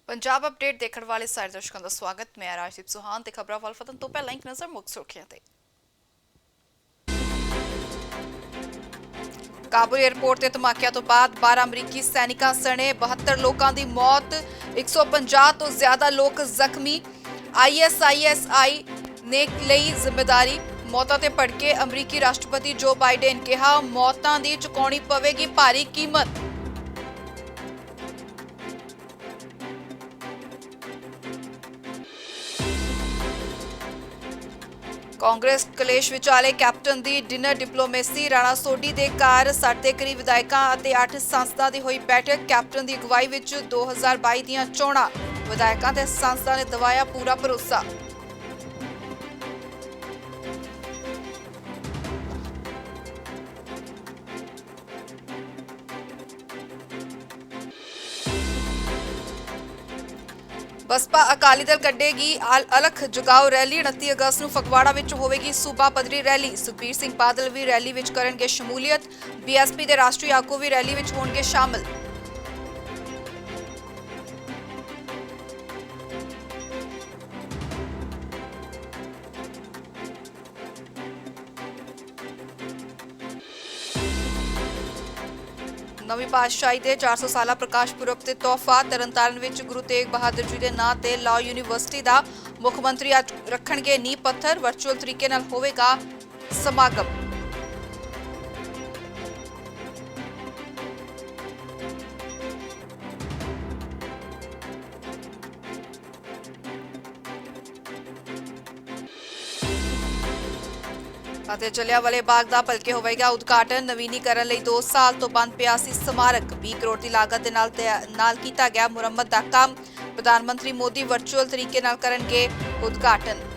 Punjab update देखने वाले सारे दर्शकों का स्वागत। मैं राजदीप सुहान ते खबरां ਵੱਲ ਫਤਨ ਤੋਂ ਪਹਿਲਾਂ ਇੱਕ ਨਜ਼ਰ ਮੁੱਖ ਸੁਰਖੀਆਂ ਤੇ। ਕਾਬੁਲ 에ਅਰਪੋਰਟ ਤੇ ਧਮਾਕਿਆਂ ਤੋਂ ਬਾਅਦ 12 ਅਮਰੀਕੀ ਸੈਨਿਕਾਂ ਸਣੇ 72 ਲੋਕਾਂ ਦੀ ਮੌਤ, 150 ਤੋਂ ਜ਼ਿਆਦਾ ਲੋਕ ਜ਼ਖਮੀ। ISISI ਨੇ ਲਈ ਜ਼ਿੰਮੇਵਾਰੀ। ਮੌਤਾਂ ਤੇ ਭੜਕੇ ਅਮਰੀਕੀ ਰਾਸ਼ਟਰਪਤੀ ਜੋ ਬਾਈਡਨ ਕਿਹਾ ਮੌਤਾਂ ਦੀ ਚੁਕਾਉਣੀ ਪਵੇਗੀ ਭਾਰੀ ਕੀਮਤ। कांग्रेस कलेश विचाले captain the dinner diplomacy. Rana Sodhi दे घर 60 ਦੇ ਕਰੀਬ ਵਿਧਾਇਕਾਂ ਅਤੇ 8 ਸੰਸਦਾਂ ਦੀ ਹੋਈ ਬੈਠਕ। ਕੈਪਟਨ ਦੀ ਅਗਵਾਈ ਵਿੱਚ 2022 ਦੀਆਂ ਚੋਣਾਂ। ਵਿਧਾਇਕਾਂ ਤੇ ਸੰਸਦਾਂ ਨੇ ਦਿਵਾਇਆ ਪੂਰਾ ਭਰੋਸਾ। बसपा अकाली दल कड्डेगी अलख जगाओ रैली। 29 अगस्त ਨੂੰ ਫਗਵਾੜਾ ਵਿੱਚ ਹੋਵੇਗੀ ਸੂਬਾ ਪੱਧਰੀ ਰੈਲੀ। ਸੁਖਬੀਰ ਸਿੰਘ ਬਾਦਲ ਵੀ ਰੈਲੀ ਵਿੱਚ ਕਰਨਗੇ ਸ਼ਮੂਲੀਅਤ। BSP ਦੇ ਰਾਸ਼ਟਰੀ ਆਗੂ ਵੀ ਰੈਲੀ ਵਿੱਚ ਹੋਣਗੇ ਸ਼ਾਮਲ। ਨਵੀਂ ਪਾਤਸ਼ਾਹੀ ਦੇ 400 ਸਾਲਾ ਪ੍ਰਕਾਸ਼ ਪੁਰਬ ਤੇ ਤੋਹਫਾ। ਤਰਨਤਾਰਨ ਵਿੱਚ ਗੁਰੂ ਤੇਗ ਬਹਾਦਰ ਜੀ ਦੇ ਨਾਂ ਤੇ ਲਾਅ ਯੂਨੀਵਰਸਿਟੀ ਦਾ ਮੁੱਖ ਮੰਤਰੀ ਅੱਜ ਰੱਖਣਗੇ ਨੀਂਹ ਪੱਥਰ। ਵਰਚੁਅਲ ਤਰੀਕੇ ਨਾਲ ਹੋਵੇਗਾ ਸਮਾਗਮ। ਅਤੇ ਜਲਿਆਂਵਾਲੇ ਬਾਗ ਦਾ ਭਲਕੇ ਹੋਵੇਗਾ ਉਦਘਾਟਨ। ਨਵੀਨੀਕਰਨ ਲਈ 2 ਸਾਲ ਤੋਂ ਬੰਦ ਪਿਆ ਸੀ ਸਮਾਰਕ। 20 ਕਰੋੜ ਦੀ ਲਾਗਤ ਦੇ ਨਾਲ ਕੀਤਾ ਗਿਆ ਮੁਰੰਮਤ ਦਾ ਕੰਮ। ਪ੍ਰਧਾਨ ਮੰਤਰੀ ਮੋਦੀ ਵਰਚੁਅਲ ਤਰੀਕੇ ਨਾਲ ਕਰਨਗੇ ਉਦਘਾਟਨ।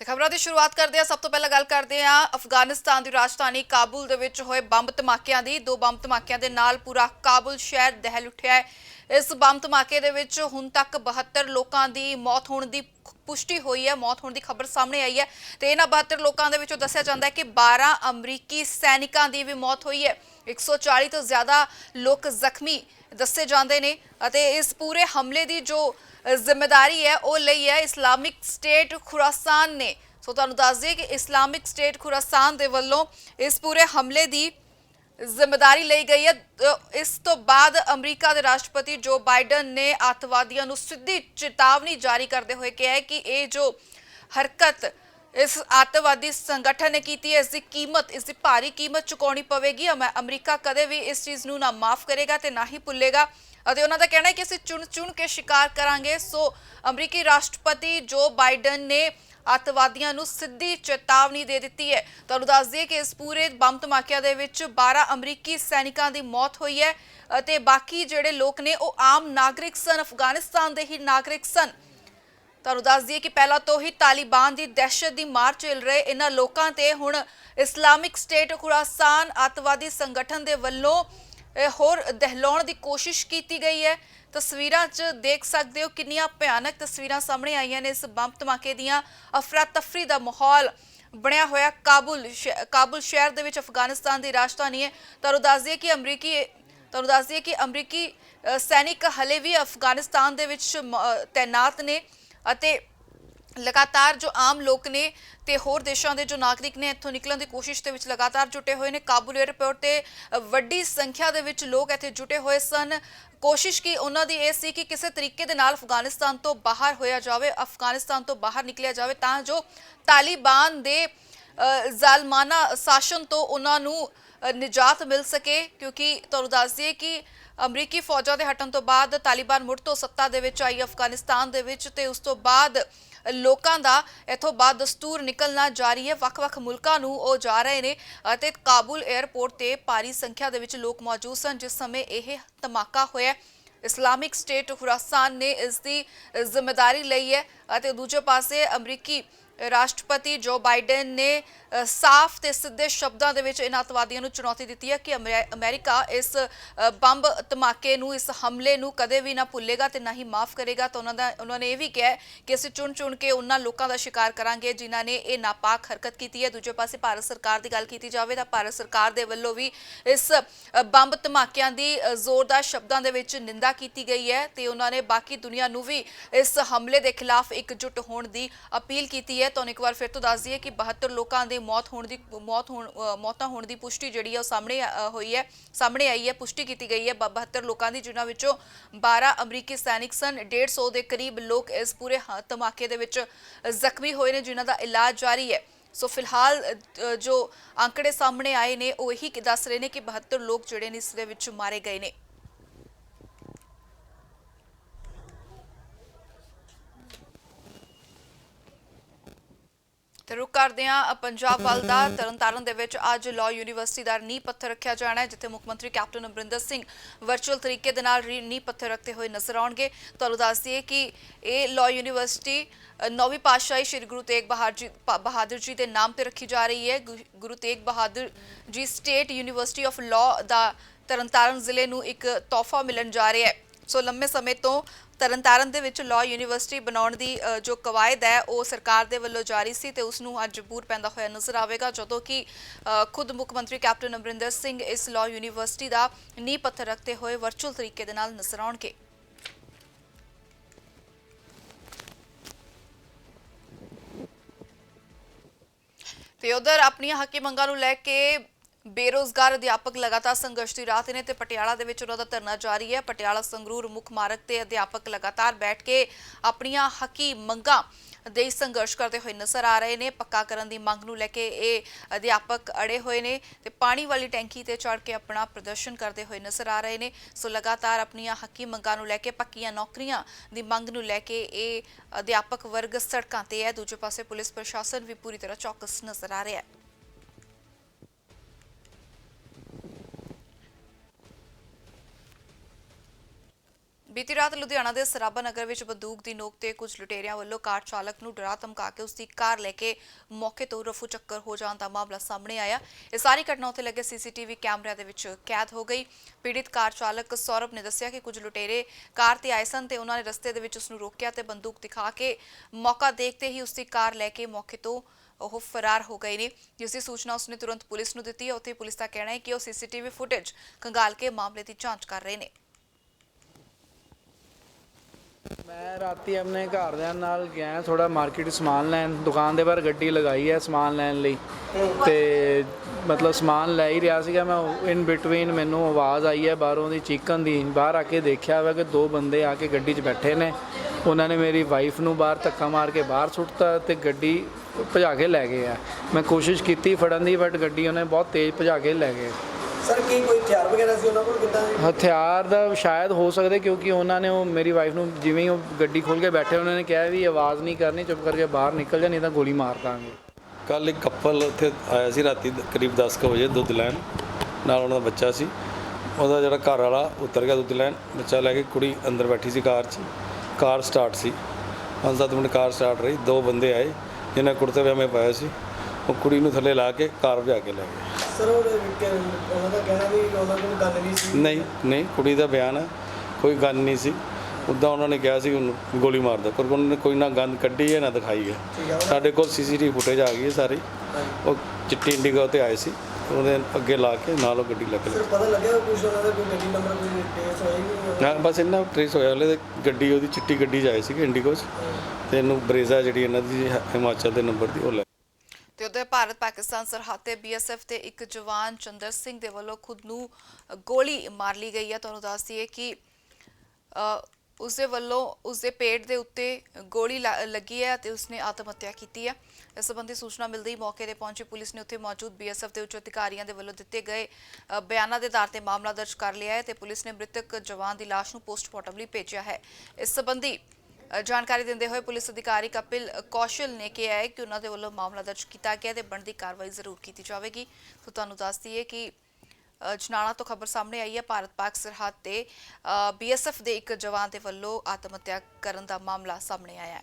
खबरों की शुरुआत करते हैं। सब तो पहले गल करते हैं अफगानिस्तान की राजधानी काबुल दे विच होए बंब धमाकिਆਂ ਦੀ। 2 बंब धमाकिਆਂ ਦੇ ਨਾਲ पूरा काबुल शहर दहल उठिया है। इस बंब धमाके दे विच हुण तक 72 लोगों की मौत होने की पुष्टि हुई है, मौत होने की खबर सामने आई है। तो इन्हां 72 लोगों के विचों दस्सिया जांदा है कि 12 अमरीकी सैनिकों की भी मौत हुई है। 140 तो ज़्यादा लोग जख्मी दस्से जांदे ने। अते इस पूरे हमले की जो जिम्मेदारी है वो लई है इस्लामिक स्टेट खुरासान ने। सो तुहानूं दस दईए कि इस्लामिक स्टेट खुरासान दे वल्लों इस पूरे हमले की जिम्मेदारी ली गई है। इस तो बाद अमरीका के राष्ट्रपति जो बाइडन ने अतवादियों नूं सीधी चेतावनी जारी करते हुए कहा है कि ये जो हरकत इस अतवादी संगठन ने की है इसकी कीमत, इसकी भारी कीमत चुकाउणी पवेगी। अमरीका कदे भी इस चीज़ नूं ना माफ़ करेगा तो ना ही भुलेगा। ਅਤੇ ਉਹਨਾਂ ਦਾ ਕਹਿਣਾ ਹੈ ਕਿ ਅਸੀਂ ਚੁਣ ਕੇ ਸ਼ਿਕਾਰ ਕਰਾਂਗੇ। ਸੋ ਅਮਰੀਕੀ ਰਾਸ਼ਟਰਪਤੀ ਜੋ ਬਾਈਡਨ ਨੇ ਅਤਵਾਦੀਆਂ ਨੂੰ ਸਿੱਧੀ ਚੇਤਾਵਨੀ ਦੇ ਦਿੱਤੀ ਹੈ। ਤੁਹਾਨੂੰ ਦੱਸ ਦਈਏ ਕਿ ਇਸ ਪੂਰੇ ਬੰਬ ਧਮਾਕਿਆਂ ਦੇ ਵਿੱਚ 12 ਅਮਰੀਕੀ ਸੈਨਿਕਾਂ ਦੀ ਮੌਤ ਹੋਈ ਹੈ ਅਤੇ ਬਾਕੀ ਜਿਹੜੇ ਲੋਕ ਨੇ ਉਹ ਆਮ ਨਾਗਰਿਕ ਸਨ, ਅਫਗਾਨਿਸਤਾਨ ਦੇ ਹੀ ਨਾਗਰਿਕ ਸਨ। ਤੁਹਾਨੂੰ ਦੱਸ ਦਈਏ ਕਿ ਪਹਿਲਾਂ ਤੋਂ ਹੀ ਤਾਲਿਬਾਨ ਦੀ ਦਹਿਸ਼ਤ ਦੀ ਮਾਰ ਝੇਲ ਰਹੇ ਇਹਨਾਂ ਲੋਕਾਂ ਤੇ ਹੁਣ ਇਸਲਾਮਿਕ ਸਟੇਟ ਖੁਰਾਸਾਨ ਅਤਵਾਦੀ ਸੰਗਠਨ ਦੇ ਵੱਲੋਂ होर दहलाउण की कोशिश की गई है। तस्वीरां च देख सकते हो कितनियां भयानक तस्वीरां सामने आईयां ने। इस बंब धमाके दियां अफरा तफरी का माहौल बनया होया काबुल शहर दे विच अफगानिस्तान की राजधानी है। तुहानूं दस दईए कि अमरीकी सैनिक हले भी अफगानिस्तान दे विच तैनात ने अते लगातार जो आम लोग ने ते होर देशों के जो नागरिक ने इत्थों निकलण की कोशिश के लगातार जुटे हुए हैं। काबुल एयरपोर्ट ते वड्डी संख्या दे विच लोग इत्थे जुटे हुए सन। कोशिश की उन्हां दी इह सी कि किसी तरीके दे नाल अफगानिस्तान तो बाहर होया जावे, अफगानिस्तान तो बाहर निकलिया जावे तां जो तालिबान दे ਜ਼ਾਲਮਾਨਾ शासन तो उन्होंने निजात मिल सके। क्योंकि तुहानूं दस दईए कि अमरीकी फौजां दे हटण तो बाद तालिबान मुड़ तो सत्ता दे विच आई अफगानिस्तान दे विच ते उस तो बाद लोगों का इथों बाद दस्तूर निकलना जारी है। ਵੱਖ-ਵੱਖ मुल्कां नूं ਉਹ जा रहे हैं ਅਤੇ काबुल एयरपोर्ट ते भारी संख्या दे विच लोग मौजूद सन जिस समय यह धमाका होया। इस्लामिक स्टेट खुरासान ने इसकी जिम्मेदारी ली है। दूजे पासे अमरीकी ਰਾਸ਼ਟਰਪਤੀ ਜੋ ਬਾਈਡਨ ਨੇ ਸਾਫ਼ ਤੇ ਸਿੱਧੇ ਸ਼ਬਦਾਂ ਦੇ ਵਿੱਚ ਇਹਨਾਂ ਅਤਵਾਦੀਆਂ ਨੂੰ ਚੁਣੌਤੀ ਦਿੱਤੀ ਹੈ ਕਿ ਅਮਰੀਕਾ ਇਸ ਬੰਬ ਧਮਾਕੇ ਨੂੰ, ਇਸ ਹਮਲੇ ਨੂੰ ਕਦੇ ਵੀ ਨਾ ਭੁੱਲੇਗਾ ਤੇ ਨਾ ਹੀ ਮਾਫ ਕਰੇਗਾ। ਤਾਂ ਉਹਨਾਂ ਨੇ ਇਹ ਵੀ ਕਿਹਾ ਕਿ ਅਸੀਂ ਚੁਣ ਕੇ ਉਹਨਾਂ ਲੋਕਾਂ ਦਾ ਸ਼ਿਕਾਰ ਕਰਾਂਗੇ ਜਿਨ੍ਹਾਂ ਨੇ ਇਹ ਨਾਪਾਕ ਹਰਕਤ ਕੀਤੀ ਹੈ। ਦੂਜੇ ਪਾਸੇ ਭਾਰਤ ਸਰਕਾਰ ਦੀ ਗੱਲ ਕੀਤੀ ਜਾਵੇ ਤਾਂ ਭਾਰਤ ਸਰਕਾਰ ਦੇ ਵੱਲੋਂ ਵੀ ਇਸ ਬੰਬ ਧਮਾਕਿਆਂ ਦੀ ਜ਼ੋਰਦਾਰ ਸ਼ਬਦਾਂ ਦੇ ਵਿੱਚ ਨਿੰਦਾ ਕੀਤੀ ਗਈ ਹੈ ਤੇ ਉਹਨਾਂ ਨੇ ਬਾਕੀ ਦੁਨੀਆ ਨੂੰ ਵੀ ਇਸ ਹਮਲੇ ਦੇ ਖਿਲਾਫ ਇਕਜੁੱਟ ਹੋਣ ਦੀ ਅਪੀਲ ਕੀਤੀ ਹੈ। ਤੁਹਾਨੂੰ ਇੱਕ ਵਾਰ ਫਿਰ ਤੋਂ ਦੱਸ ਦਈਏ ਕਿ 72 ਲੋਕਾਂ ਦੇ ਮੌਤਾਂ ਹੋਣ ਦੀ ਪੁਸ਼ਟੀ ਜਿਹੜੀ ਹੈ ਉਹ ਸਾਹਮਣੇ ਆਈ ਹੈ, ਪੁਸ਼ਟੀ ਕੀਤੀ ਗਈ ਹੈ 72 ਲੋਕਾਂ ਦੀ, ਜਿਨ੍ਹਾਂ ਵਿੱਚੋਂ 12 ਅਮਰੀਕੀ ਸੈਨਿਕ ਸਨ। 150 ਦੇ ਕਰੀਬ ਲੋਕ ਇਸ ਪੂਰੇ ਧਮਾਕੇ ਦੇ ਵਿੱਚ ਜ਼ਖਮੀ ਹੋਏ ਨੇ ਜਿਨ੍ਹਾਂ ਦਾ ਇਲਾਜ ਜਾਰੀ ਹੈ। ਸੋ ਫਿਲਹਾਲ ਜੋ ਅੰਕੜੇ ਸਾਹਮਣੇ ਆਏ ਨੇ ਉਹ ਇਹੀ ਦੱਸ ਰਹੇ ਨੇ ਕਿ 72 ਲੋਕ ਜਿਹੜੇ ਨੇ ਇਸ ਦੇ ਵਿੱਚ ਮਾਰੇ ਗਏ ਨੇ। ਤੇ ਰੁਕ ਕਰਦੇ ਹਾਂ ਪੰਜਾਬ ਵੱਲ ਦਾ। ਤਰਨਤਾਰਨ ਦੇ ਵਿੱਚ ਅੱਜ ਲਾਅ ਯੂਨੀਵਰਸਿਟੀ ਦਾ ਨੀਂਹ ਪੱਥਰ ਰੱਖਿਆ ਜਾਣਾ ਹੈ, ਜਿੱਥੇ ਮੁੱਖ ਮੰਤਰੀ ਕੈਪਟਨ ਅਮਰਿੰਦਰ ਸਿੰਘ ਵਰਚੁਅਲ ਤਰੀਕੇ ਦੇ ਨਾਲ ਨੀਂਹ ਪੱਥਰ ਰੱਖਦੇ ਹੋਏ ਨਜ਼ਰ ਆਉਣਗੇ। ਤੁਹਾਨੂੰ ਦੱਸ ਦਈਏ ਕਿ ਇਹ ਲਾਅ ਯੂਨੀਵਰਸਿਟੀ 9ਵੀਂ ਪਾਤਸ਼ਾਹੀ ਸ਼੍ਰੀ ਗੁਰੂ ਤੇਗ ਬਹਾਦਰ ਜੀ ਦੇ ਨਾਮ ਤੇ ਰੱਖੀ ਜਾ ਰਹੀ ਹੈ। Guru Tegh Bahadur ji state university of law ਦਾ ਤਰਨਤਾਰਨ ਜ਼ਿਲ੍ਹੇ ਨੂੰ ਇੱਕ ਤੋਹਫਾ ਮਿਲਣ ਜਾ ਰਿਹਾ ਹੈ। ਸੋ ਲੰਮੇ ਸਮੇਂ ਤੋਂ ਤਰਨਤਾਰਨ ਦੇ ਵਿੱਚ ਲਾਅ ਯੂਨੀਵਰਸਿਟੀ ਬਣਾਉਣ ਦੀ ਜੋ ਕਵਾਇਦ ਹੈ ਉਹ ਸਰਕਾਰ ਦੇ ਵੱਲੋਂ ਜਾਰੀ ਸੀ ਤੇ ਉਸ ਨੂੰ ਅੱਜ ਬੂਰ ਪੈਂਦਾ ਹੋਇਆ ਨਜ਼ਰ ਆਵੇਗਾ, ਜਦੋਂ ਕਿ ਖੁਦ ਮੁੱਖ ਮੰਤਰੀ ਕੈਪਟਨ ਅਮਰਿੰਦਰ ਸਿੰਘ ਇਸ ਲਾਅ ਯੂਨੀਵਰਸਿਟੀ ਦਾ ਨੀਂਹ ਪੱਥਰ ਰੱਖਦੇ ਹੋਏ ਵਰਚੁਅਲ ਤਰੀਕੇ ਦੇ ਨਾਲ ਨਜ਼ਰ ਆਉਣਗੇ। ਤੇ ਉਧਰ ਆਪਣੀਆਂ ਹੱਕੀ ਮੰਗਾਂ ਨੂੰ ਲੈ ਕੇ ਬੇਰੋਜ਼ਗਾਰ ਅਧਿਆਪਕ ਲਗਾਤਾਰ ਸੰਘਰਸ਼ ਦੀ ਰਾਹ ਤੇ ਨੇ ਤੇ ਪਟਿਆਲਾ ਦੇ ਵਿੱਚ ਉਹਨਾਂ ਦਾ ਧਰਨਾ ਜਾਰੀ ਹੈ। ਪਟਿਆਲਾ ਸੰਗਰੂਰ ਮੁੱਖ ਮਾਰਗ ਤੇ ਅਧਿਆਪਕ ਲਗਾਤਾਰ ਬੈਠ ਕੇ ਆਪਣੀਆਂ ਹੱਕੀ ਮੰਗਾਂ ਦੇ ਸੰਘਰਸ਼ ਕਰਦੇ ਹੋਏ ਨਜ਼ਰ ਆ ਰਹੇ ਨੇ। ਪੱਕਾ ਕਰਨ ਦੀ ਮੰਗ ਨੂੰ ਲੈ ਕੇ ਇਹ ਅਧਿਆਪਕ ਅੜੇ ਹੋਏ ਨੇ ਤੇ ਪਾਣੀ ਵਾਲੀ ਟੈਂਕੀ ਤੇ ਚੜ੍ਹ ਕੇ ਆਪਣਾ ਪ੍ਰਦਰਸ਼ਨ ਕਰਦੇ ਹੋਏ ਨਜ਼ਰ ਆ ਰਹੇ ਨੇ। ਸੋ ਲਗਾਤਾਰ ਆਪਣੀਆਂ ਹੱਕੀ ਮੰਗਾਂ ਨੂੰ ਲੈ ਕੇ, ਪੱਕੀਆਂ ਨੌਕਰੀਆਂ ਦੀ ਮੰਗ ਨੂੰ ਲੈ ਕੇ ਇਹ ਅਧਿਆਪਕ ਵਰਗ ਸੜਕਾਂ ਤੇ ਹੈ। ਦੂਜੇ ਪਾਸੇ ਪੁਲਿਸ ਪ੍ਰਸ਼ਾਸਨ ਵੀ ਪੂਰੀ ਤਰ੍ਹਾਂ ਚੌਕਸ ਨਜ਼ਰ ਆ ਰਿਹਾ ਹੈ। ਬੀਤੀ ਰਾਤ ਲੁਧਿਆਣਾ ਦੇ ਸਰਾਭਾ ਨਗਰ ਵਿੱਚ ਬੰਦੂਕ ਦੀ ਨੋਕ ਤੇ ਕੁਝ ਲੁਟੇਰਿਆਂ ਵੱਲੋਂ ਕਾਰ ਚਾਲਕ ਨੂੰ ਡਰਾ ਧਮਕਾ ਕੇ ਉਸ ਦੀ ਕਾਰ ਲੈ ਕੇ ਮੌਕੇ ਤੋਂ ਰਫੂ ਚੱਕਰ ਹੋ ਜਾਣ ਦਾ ਮਾਮਲਾ ਸਾਹਮਣੇ ਆਇਆ। ਇਹ ਸਾਰੀ ਘਟਨਾ ਉੱਤੇ ਲੱਗੇ ਸੀਸੀਟੀਵੀ ਕੈਮਰਿਆਂ ਦੇ ਵਿੱਚ ਕੈਦ ਹੋ ਗਈ। ਪੀੜਿਤ ਕਾਰ ਚਾਲਕ ਸੌਰਵ ਨੇ ਦੱਸਿਆ ਕਿ ਕੁਝ ਲੁਟੇਰੇ ਕਾਰ ਤੇ ਆਏ ਸਨ ਤੇ ਉਹਨਾਂ ਨੇ ਰਸਤੇ ਦੇ ਵਿੱਚ ਉਸ ਨੂੰ ਰੋਕਿਆ ਤੇ ਬੰਦੂਕ ਦਿਖਾ ਕੇ ਮੌਕਾ ਦੇਖਦੇ ਹੀ ਉਸ ਦੀ ਕਾਰ ਲੈ ਕੇ ਮੌਕੇ ਤੋਂ ਉਹ ਫਰਾਰ ਹੋ ਗਏ ਨੇ, ਜਿਸ ਦੀ ਸੂਚਨਾ ਉਸਨੇ ਤੁਰੰਤ ਪੁਲਿਸ ਨੂੰ ਦਿੱਤੀ ਹੈ। ਉੱਥੇ ਪੁਲਿਸ ਦਾ ਕਹਿਣਾ ਹੈ ਕਿ ਉਹ ਸੀਸੀਟੀਵੀ ਫੁਟੇਜ ਖੰਗਾਲ ਕੇ ਮਾਮਲੇ ਦੀ ਜਾਂਚ ਕਰ ਰਹੇ ਨੇ। मैं राती अपने घरदिਆਂ ਨਾਲ ਗਿਆ ਥੋੜਾ ਮਾਰਕੀਟ ਸਮਾਨ ਲੈਣ, ਦੁਕਾਨ ਦੇ ਬਾਹਰ ਗੱਡੀ ਲਗਾਈ ਹੈ ਸਮਾਨ ਲੈਣ ਲਈ ਤੇ ਮਤਲਬ ਸਮਾਨ ਲੈ ਹੀ ਰਿਹਾ ਸੀਗਾ ਮੈਂ। ਇਨ ਬਿਟਵੀਨ ਮੈਨੂੰ ਆਵਾਜ਼ ਆਈ ਹੈ ਬਾਹਰੋਂ ਦੀ ਚੀਕਣ ਦੀ। ਬਾਹਰ ਆ ਕੇ ਦੇਖਿਆ ਵਾ ਕਿ ਦੋ ਬੰਦੇ ਆ ਕੇ ਗੱਡੀ 'ਚ ਬੈਠੇ ਨੇ। ਉਹਨਾਂ ਨੇ ਮੇਰੀ ਵਾਈਫ ਨੂੰ ਬਾਹਰ ਧੱਕਾ ਮਾਰ ਕੇ ਬਾਹਰ ਸੁੱਟਤਾ ਤੇ ਗੱਡੀ ਭਜਾ ਕੇ ਲੈ ਗਏ ਆ। ਮੈਂ ਕੋਸ਼ਿਸ਼ ਕੀਤੀ ਫੜਨ ਦੀ ਬਟ ਗੱਡੀ ਉਹਨੇ ਬਹੁਤ ਤੇਜ਼ ਭਜਾ ਕੇ ਲੈ ਗਏ। ਸਰ ਕੀ ਕੋਈ ਹਥਿਆਰ ਵਗੈਰਾ ਸੀ ਉਹਨਾਂ ਕੋਲ? ਕਿੱਦਾਂ ਹਥਿਆਰ ਦਾ ਸ਼ਾਇਦ ਹੋ ਸਕਦੇ ਕਿਉਂਕਿ ਉਹਨਾਂ ਨੇ ਉਹ ਮੇਰੀ ਵਾਈਫ ਨੂੰ ਜਿਵੇਂ ਹੀ ਉਹ ਗੱਡੀ ਖੋਲ੍ਹ ਕੇ ਬੈਠੇ ਉਹਨਾਂ ਨੇ ਕਿਹਾ ਵੀ ਆਵਾਜ਼ ਨਹੀਂ ਕਰਨੀ, ਚੁੱਪ ਕਰਕੇ ਬਾਹਰ ਨਿਕਲ ਜਾ ਨਹੀਂ ਤਾਂ ਗੋਲੀ ਮਾਰ ਦਾਂਗੇ। ਕੱਲ੍ਹ ਇੱਕ ਕਪਲ ਉੱਥੇ ਆਇਆ ਸੀ ਰਾਤੀ ਕਰੀਬ 10 ਕੁ ਵਜੇ ਦੁੱਧ ਲੈਣ, ਨਾਲ ਉਹਨਾਂ ਦਾ ਬੱਚਾ ਸੀ। ਉਹਦਾ ਜਿਹੜਾ ਘਰ ਵਾਲਾ ਉਤਰ ਗਿਆ ਦੁੱਧ ਲੈਣ, ਬੱਚਾ ਲੈ ਕੇ, ਕੁੜੀ ਅੰਦਰ ਬੈਠੀ ਸੀ ਕਾਰ 'ਚ। ਕਾਰ ਸਟਾਰਟ ਸੀ, 5-7 ਮਿੰਟ ਕਾਰ ਸਟਾਰਟ ਰਹੀ। ਦੋ ਬੰਦੇ ਆਏ ਜਿਹਨਾਂ ਕੁੜਤੇ ਪਜਾਮੇ ਪਾਇਆ ਸੀ, ਉਹ ਕੁੜੀ ਨੂੰ ਥੱਲੇ ਲਾ ਕੇ ਕਾਰ ਭਜਾ ਕੇ ਲੈ ਗਏ। ਸਰ ਉਹਨਾਂ ਦਾ ਕਹਿਣਾ ਵੀ ਉਹਨਾਂ ਕੋਲ ਗੱਲ ਨਹੀਂ ਸੀ? ਨਹੀਂ, ਕੁੜੀ ਦਾ ਬਿਆਨ ਹੈ ਕੋਈ ਗੱਲ ਨਹੀਂ ਸੀ। ਉੱਦਾਂ ਉਹਨਾਂ ਨੇ ਕਿਹਾ ਸੀ ਉਹਨੂੰ ਗੋਲੀ ਮਾਰ ਦਿਓ, ਪਰ ਉਹਨਾਂ ਨੇ ਕੋਈ ਨਾ ਗੰਦ ਕੱਢੀ ਹੈ ਨਾ ਦਿਖਾਈ ਹੈ। ਸਾਡੇ ਕੋਲ ਸੀਸੀਟੀਵੀ ਫੁਟੇਜ ਆ ਗਈ ਹੈ ਸਾਰੀ। ਉਹ ਚਿੱਟੀ ਇੰਡੀਗੋ 'ਤੇ ਆਏ ਸੀ, ਉਹਦੇ ਅੱਗੇ ਲਾ ਕੇ ਨਾਲ ਉਹ ਗੱਡੀ ਲੱਗ ਗਈ। ਸਰ ਪਤਾ ਲੱਗਿਆ ਕੁਝ ਉਹਨਾਂ ਦਾ ਕੋਈ ਗੱਡੀ ਨੰਬਰ ਕੋਈ ਟ੍ਰੇਸ ਹੋਇਆ ਨਹੀਂ? ਹਾਂ, ਬਸ ਇੰਨਾ ਟ੍ਰੇਸ ਹੋਇਆ। ਹਲੇ ਗੱਡੀ ਉਹਦੀ ਚਿੱਟੀ ਗੱਡੀ 'ਚ ਆਏ ਸੀਗੇ ਇੰਡੀਗੋ 'ਚ, ਤੇ ਇਹਨੂੰ ਬਰੇਜ਼ਾ ਜਿਹੜੀ ਇਹਨਾਂ ਦੀ ਹਿਮਾਚਲ ਦੇ ਨੰਬਰ ਦੀ ਉਹ ਲੈ। ਤੇ ਉਧਰ ਭਾਰਤ ਪਾਕਿਸਤਾਨ ਸਰਹੱਦ ਤੇ BSF ਦੇ ਇੱਕ ਜਵਾਨ ਚੰਦਰ ਸਿੰਘ ਦੇ ਵੱਲੋਂ ਖੁਦ ਨੂੰ ਗੋਲੀ ਮਾਰ ਲਈ ਗਈ ਹੈ। ਤੁਹਾਨੂੰ ਦੱਸ ਦਈਏ ਕਿ ਉਸਦੇ ਵੱਲੋਂ ਉਸਦੇ ਪੇਟ ਦੇ ਉੱਤੇ ਗੋਲੀ ਲੱਗੀ ਹੈ ਤੇ ਉਸਨੇ ਆਤਮ ਹੱਤਿਆ ਕੀਤੀ ਹੈ। ਇਸ ਸੰਬੰਧੀ ਸੂਚਨਾ ਮਿਲਦੀ ਮੌਕੇ ਤੇ ਪਹੁੰਚੀ ਪੁਲਿਸ ਨੇ ਉੱਥੇ ਮੌਜੂਦ BSF ਦੇ ਉੱਚ ਅਧਿਕਾਰੀਆਂ ਦੇ ਵੱਲੋਂ ਦਿੱਤੇ ਗਏ ਬਿਆਨਾਂ ਦੇ ਆਧਾਰ ਤੇ ਮਾਮਲਾ ਦਰਜ ਕਰ ਲਿਆ ਹੈ ਤੇ ਪੁਲਿਸ ਨੇ ਮ੍ਰਿਤਕ ਜਵਾਨ ਦੀ ਲਾਸ਼ ਨੂੰ ਪੋਸਟਮਾਰਟਮ ਲਈ ਭੇਜਿਆ ਹੈ। ਇਸ ਸੰਬੰਧੀ ਜਾਣਕਾਰੀ ਦਿੰਦੇ ਹੋਏ ਪੁਲਿਸ ਅਧਿਕਾਰੀ ਕਪਿਲ ਕੌਸ਼ਲ ਨੇ ਕਿਹਾ ਹੈ ਕਿ ਉਹਨਾਂ ਦੇ ਵੱਲੋਂ ਮਾਮਲਾ ਦਰਜ ਕੀਤਾ ਗਿਆ ਤੇ ਬਣਦੀ ਕਾਰਵਾਈ ਜ਼ਰੂਰ ਕੀਤੀ ਜਾਵੇਗੀ। ਸੋ ਤੁਹਾਨੂੰ ਦੱਸ ਦਈਏ ਕਿ ਜਨਾਲਾ ਤੋਂ ਖਬਰ ਸਾਹਮਣੇ ਆਈ ਹੈ, ਭਾਰਤ ਪਾਕ ਸਰਹੱਦ ਤੇ BSF ਦੇ ਇੱਕ ਜਵਾਨ ਦੇ ਵੱਲੋਂ ਆਤਮ ਹੱਤਿਆ ਕਰਨ ਦਾ ਮਾਮਲਾ ਸਾਹਮਣੇ ਆਇਆ ਹੈ।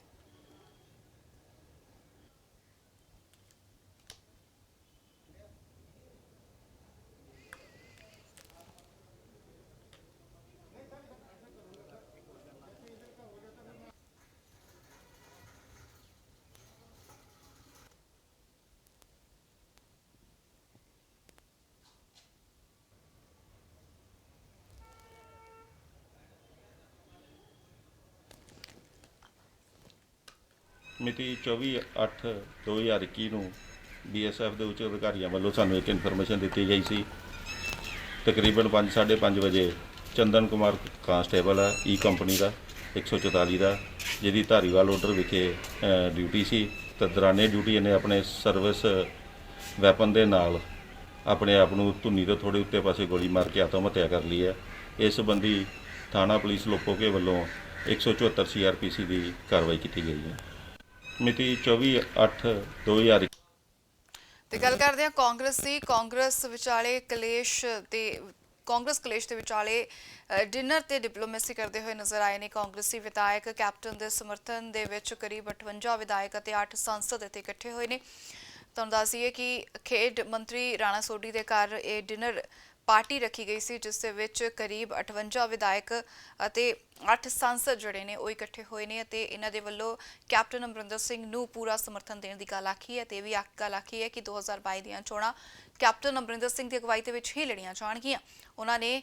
ਮਿਤੀ 24/8/2021 ਨੂੰ ਬੀਐਸਐਫ ਦੇ ਉੱਚ ਅਧਿਕਾਰੀਆਂ ਵੱਲੋਂ ਸਾਨੂੰ ਇੱਕ ਇਨਫੋਰਮੇਸ਼ਨ ਦਿੱਤੀ ਗਈ ਸੀ। ਤਕਰੀਬਨ 5:30 ਵਜੇ ਚੰਦਨ ਕੁਮਾਰ ਕਾਂਸਟੇਬਲ ਹੈ ਈ ਕੰਪਨੀ ਦਾ 144 ਦਾ, ਜਿਹਦੀ ਧਾਰੀਵਾਲ ਆਰਡਰ ਵਿਖੇ ਡਿਊਟੀ ਸੀ। ਤਾਂ ਦੌਰਾਨੇ ਡਿਊਟੀ ਇਹਨੇ ਆਪਣੇ ਸਰਵਿਸ ਵੈਪਨ ਦੇ ਨਾਲ ਆਪਣੇ ਆਪ ਨੂੰ ਧੁੰਨੀ ਤੋਂ ਥੋੜ੍ਹੇ ਉੱਤੇ ਪਾਸੇ ਗੋਲੀ ਮਾਰ ਕੇ ਆਤਮ ਹੱਤਿਆ ਕਰ ਲਈ ਹੈ। ਇਸ ਸੰਬੰਧੀ ਥਾਣਾ ਪੁਲਿਸ ਲੋਪੋਕੇ ਵੱਲੋਂ 174 CRPC ਦੀ ਕਾਰਵਾਈ ਕੀਤੀ ਗਈ ਹੈ। ਮਿਤੀ 24/8/2021 ਤੇ ਗੱਲ ਕਰਦੇ ਹਾਂ ਕਾਂਗਰਸ ਦੀ। ਕਾਂਗਰਸ ਕਲੇਸ਼ ਦੇ ਵਿਚਾਲੇ ਡਿਨਰ ਤੇ ਡਿਪਲੋਮੇਸੀ ਕਰਦੇ ਹੋਏ ਨਜ਼ਰ ਆਏ ਨੇ ਕਾਂਗਰਸੀ ਵਿਧਾਇਕ। ਕੈਪਟਨ ਦੇ ਸਮਰਥਨ ਦੇ ਵਿੱਚ ਕਰੀਬ 58 ਵਿਧਾਇਕ ਅਤੇ 8 ਸੰਸਦ ਇੱਥੇ ਇਕੱਠੇ ਹੋਏ ਨੇ। ਤੁਹਾਨੂੰ ਦੱਸ ਦਈਏ ਕਿ ਖੇਡ ਮੰਤਰੀ ਰਾਣਾ ਸੋਢੀ ਦੇ ਘਰ ਇਹ ਡਿਨਰ ਪਾਰਟੀ ਰੱਖੀ ਗਈ ਸੀ, ਜਿਸ ਦੇ ਵਿੱਚ ਕਰੀਬ 58 ਵਿਧਾਇਕ ਅਤੇ 8 ਸੰਸਦ ਜਿਹੜੇ ਨੇ ਉਹ ਇਕੱਠੇ ਹੋਏ ਨੇ ਅਤੇ ਇਹਨਾਂ ਦੇ ਵੱਲੋਂ ਕੈਪਟਨ ਅਮਰਿੰਦਰ ਸਿੰਘ ਨੂੰ ਪੂਰਾ ਸਮਰਥਨ ਦੇਣ ਦੀ ਗੱਲ ਆਖੀ ਹੈ ਤੇ ਇਹ ਵੀ ਗੱਲ ਆਖੀ ਹੈ ਕਿ 2022 ਦੀਆਂ ਚੋਣਾਂ ਕੈਪਟਨ ਅਮਰਿੰਦਰ ਸਿੰਘ ਦੀ ਅਗਵਾਈ ਦੇ ਵਿੱਚ ਹੀ ਲੜੀਆਂ ਜਾਣਗੀਆਂ। ਉਹਨਾਂ ਨੇ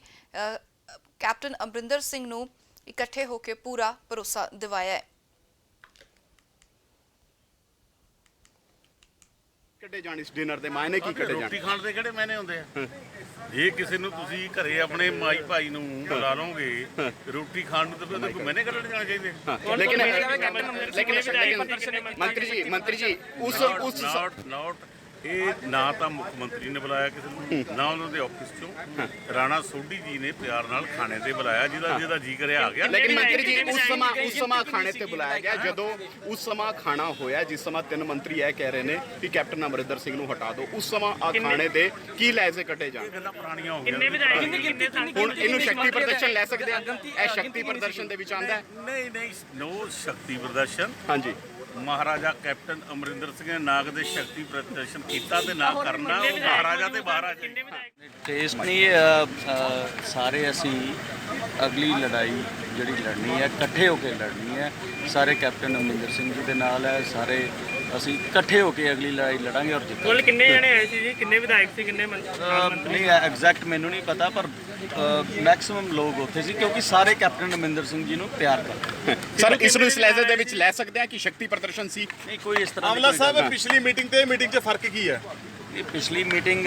ਕੈਪਟਨ ਅਮਰਿੰਦਰ ਸਿੰਘ ਨੂੰ ਇਕੱਠੇ ਹੋ ਕੇ ਪੂਰਾ ਭਰੋਸਾ ਦਿਵਾਇਆ ਹੈ। ਕੱਢੇ ਜਾਣ ਇਸ ਡਿਨਰ ਦੇ ਮਾਇਨੇ ਕੀ ਕੱਢੇ ਜਾਣ? ਰੋਟੀ ਖਾਣ ਦੇ ਕਿਹੜੇ ਮਾਇਨੇ ਹੁੰਦੇ ਆ? ਜੇ ਕਿਸੇ ਨੂੰ ਤੁਸੀਂ ਘਰੇ ਆਪਣੇ ਮਾਈ ਭਾਈ ਨੂੰ ਬੁਲਾ ਲਓਗੇ ਰੋਟੀ ਖਾਣ ਨੂੰ, ਤਾਂ ਫਿਰ ਕੋਈ ਮਾਇਨੇ ਕੱਢਣ ਜਾਣਾ ਚਾਹੀਦੇ। ਲੇਕਿਨ ਮੰਤਰੀ ਜੀ ਉਸ ਨਾਟ ਇਹ ਨਾ ਤਾਂ ਮੁੱਖ ਮੰਤਰੀ ਨੇ ਬੁਲਾਇਆ ਕਿਸੇ ਨੂੰ, ਨਾ ਉਹਨਾਂ ਦੇ ਆਫਿਸ ਚੋਂ ਰਾਣਾ ਸੋਢੀ ਜੀ ਨੇ ਪਿਆਰ ਨਾਲ ਖਾਣੇ ਤੇ ਬੁਲਾਇਆ, ਜਿਹਦਾ ਜੀ ਕਰਿਆ ਆ ਗਿਆ। ਲੇਕਿਨ ਮੰਤਰੀ ਜੀ ਉਸ ਸਮਾਂ ਖਾਣੇ ਤੇ ਬੁਲਾਇਆ ਗਿਆ ਜਦੋਂ ਉਸ ਸਮਾਂ ਖਾਣਾ ਹੋਇਆ, ਜਿਸ ਸਮਾਂ 3 ਮੰਤਰੀ ਇਹ ਕਹਿ ਰਹੇ ਨੇ ਕਿ ਕੈਪਟਨ ਅਮਰਿੰਦਰ ਸਿੰਘ ਨੂੰ ਹਟਾ ਦਿਓ, ਉਸ ਸਮਾਂ ਆ ਖਾਣੇ ਦੇ ਕੀ ਲਹਿਜ਼ੇ ਕੱਟੇ ਜਾਣ? ਗੱਲਾਂ ਪੁਰਾਣੀਆਂ ਹੋ ਗਈਆਂ। ਹੁਣ ਇਹਨੂੰ ਸ਼ਕਤੀ ਪ੍ਰਦਰਸ਼ਨ ਲੈ ਸਕਦੇ ਆ? ਇਹ ਸ਼ਕਤੀ ਪ੍ਰਦਰਸ਼ਨ ਦੇ ਵਿੱਚ ਆਉਂਦਾ ਹੈ? ਨਹੀਂ, ਨੋ ਸ਼ਕਤੀ ਪ੍ਰਦਰਸ਼ਨ। ਹਾਂਜੀ, ਮਹਾਰਾਜਾ ਕੈਪਟਨ ਅਮਰਿੰਦਰ ਸਿੰਘ ਨੇ ਨਾ ਕਦੇ ਸ਼ਕਤੀ ਪ੍ਰਦਰਸ਼ਨ ਕੀਤਾ ਤੇ ਨਾ ਕਰਨਾ। ਉਹ ਮਹਾਰਾਜਾ ਤੇ ਮਹਾਰਾਜਾ। ਟੇਸਟ ਨਹੀਂ, ਸਾਰੇ ਅਸੀਂ ਅਗਲੀ ਲੜਾਈ ਜਿਹੜੀ ਲੜਨੀ ਹੈ ਇਕੱਠੇ ਹੋ ਕੇ ਲੜਨੀ ਹੈ। ਸਾਰੇ ਕੈਪਟਨ ਅਮਰਿੰਦਰ ਸਿੰਘ ਜੀ ਦੇ ਨਾਲ ਹੈ, ਸਾਰੇ ਅਸੀਂ ਇਕੱਠੇ ਹੋ ਕੇ ਅਗਲੀ ਲੜਾਈ ਲੜਾਂਗੇ ਔਰ ਜਿੱਤਾਂਗੇ। ਕੁੱਲ ਕਿੰਨੇ ਜਣੇ ਆਏ ਸੀ ਜੀ? ਕਿੰਨੇ ਵਿਧਾਇਕ ਸੀ, ਕਿੰਨੇ ਮੰਤਰੀ? ਨਹੀਂ ਐਗਜ਼ੈਕਟ ਮੈਨੂੰ ਨਹੀਂ ਪਤਾ, ਪਰ ਮੈਕਸਿਮਮ ਲੋਕ ਉੱਥੇ ਸੀ ਕਿਉਂਕਿ ਸਾਰੇ ਕੈਪਟਨ ਅਮਰਿੰਦਰ ਸਿੰਘ ਜੀ ਨੂੰ ਪਿਆਰ ਕਰਦੇ। ਸਰ ਇਸ ਨੂੰ ਇਸ ਲਹਿਜ਼ੇ ਦੇ ਵਿੱਚ ਲੈ ਸਕਦੇ ਆ ਕਿ ਸ਼ਕਤੀ ਪ੍ਰਦਰਸ਼ਨ ਸੀ? ਨਹੀਂ ਕੋਈ ਇਸ ਤਰ੍ਹਾਂ ਆਮਲਾ ਸਾਹਿਬ, ਪਿਛਲੀ ਮੀਟਿੰਗ ਤੇ ਮੀਟਿੰਗ 'ਚ ਫਰਕ ਕੀ ਹੈ? ਪਿਛਲੀ ਮੀਟਿੰਗ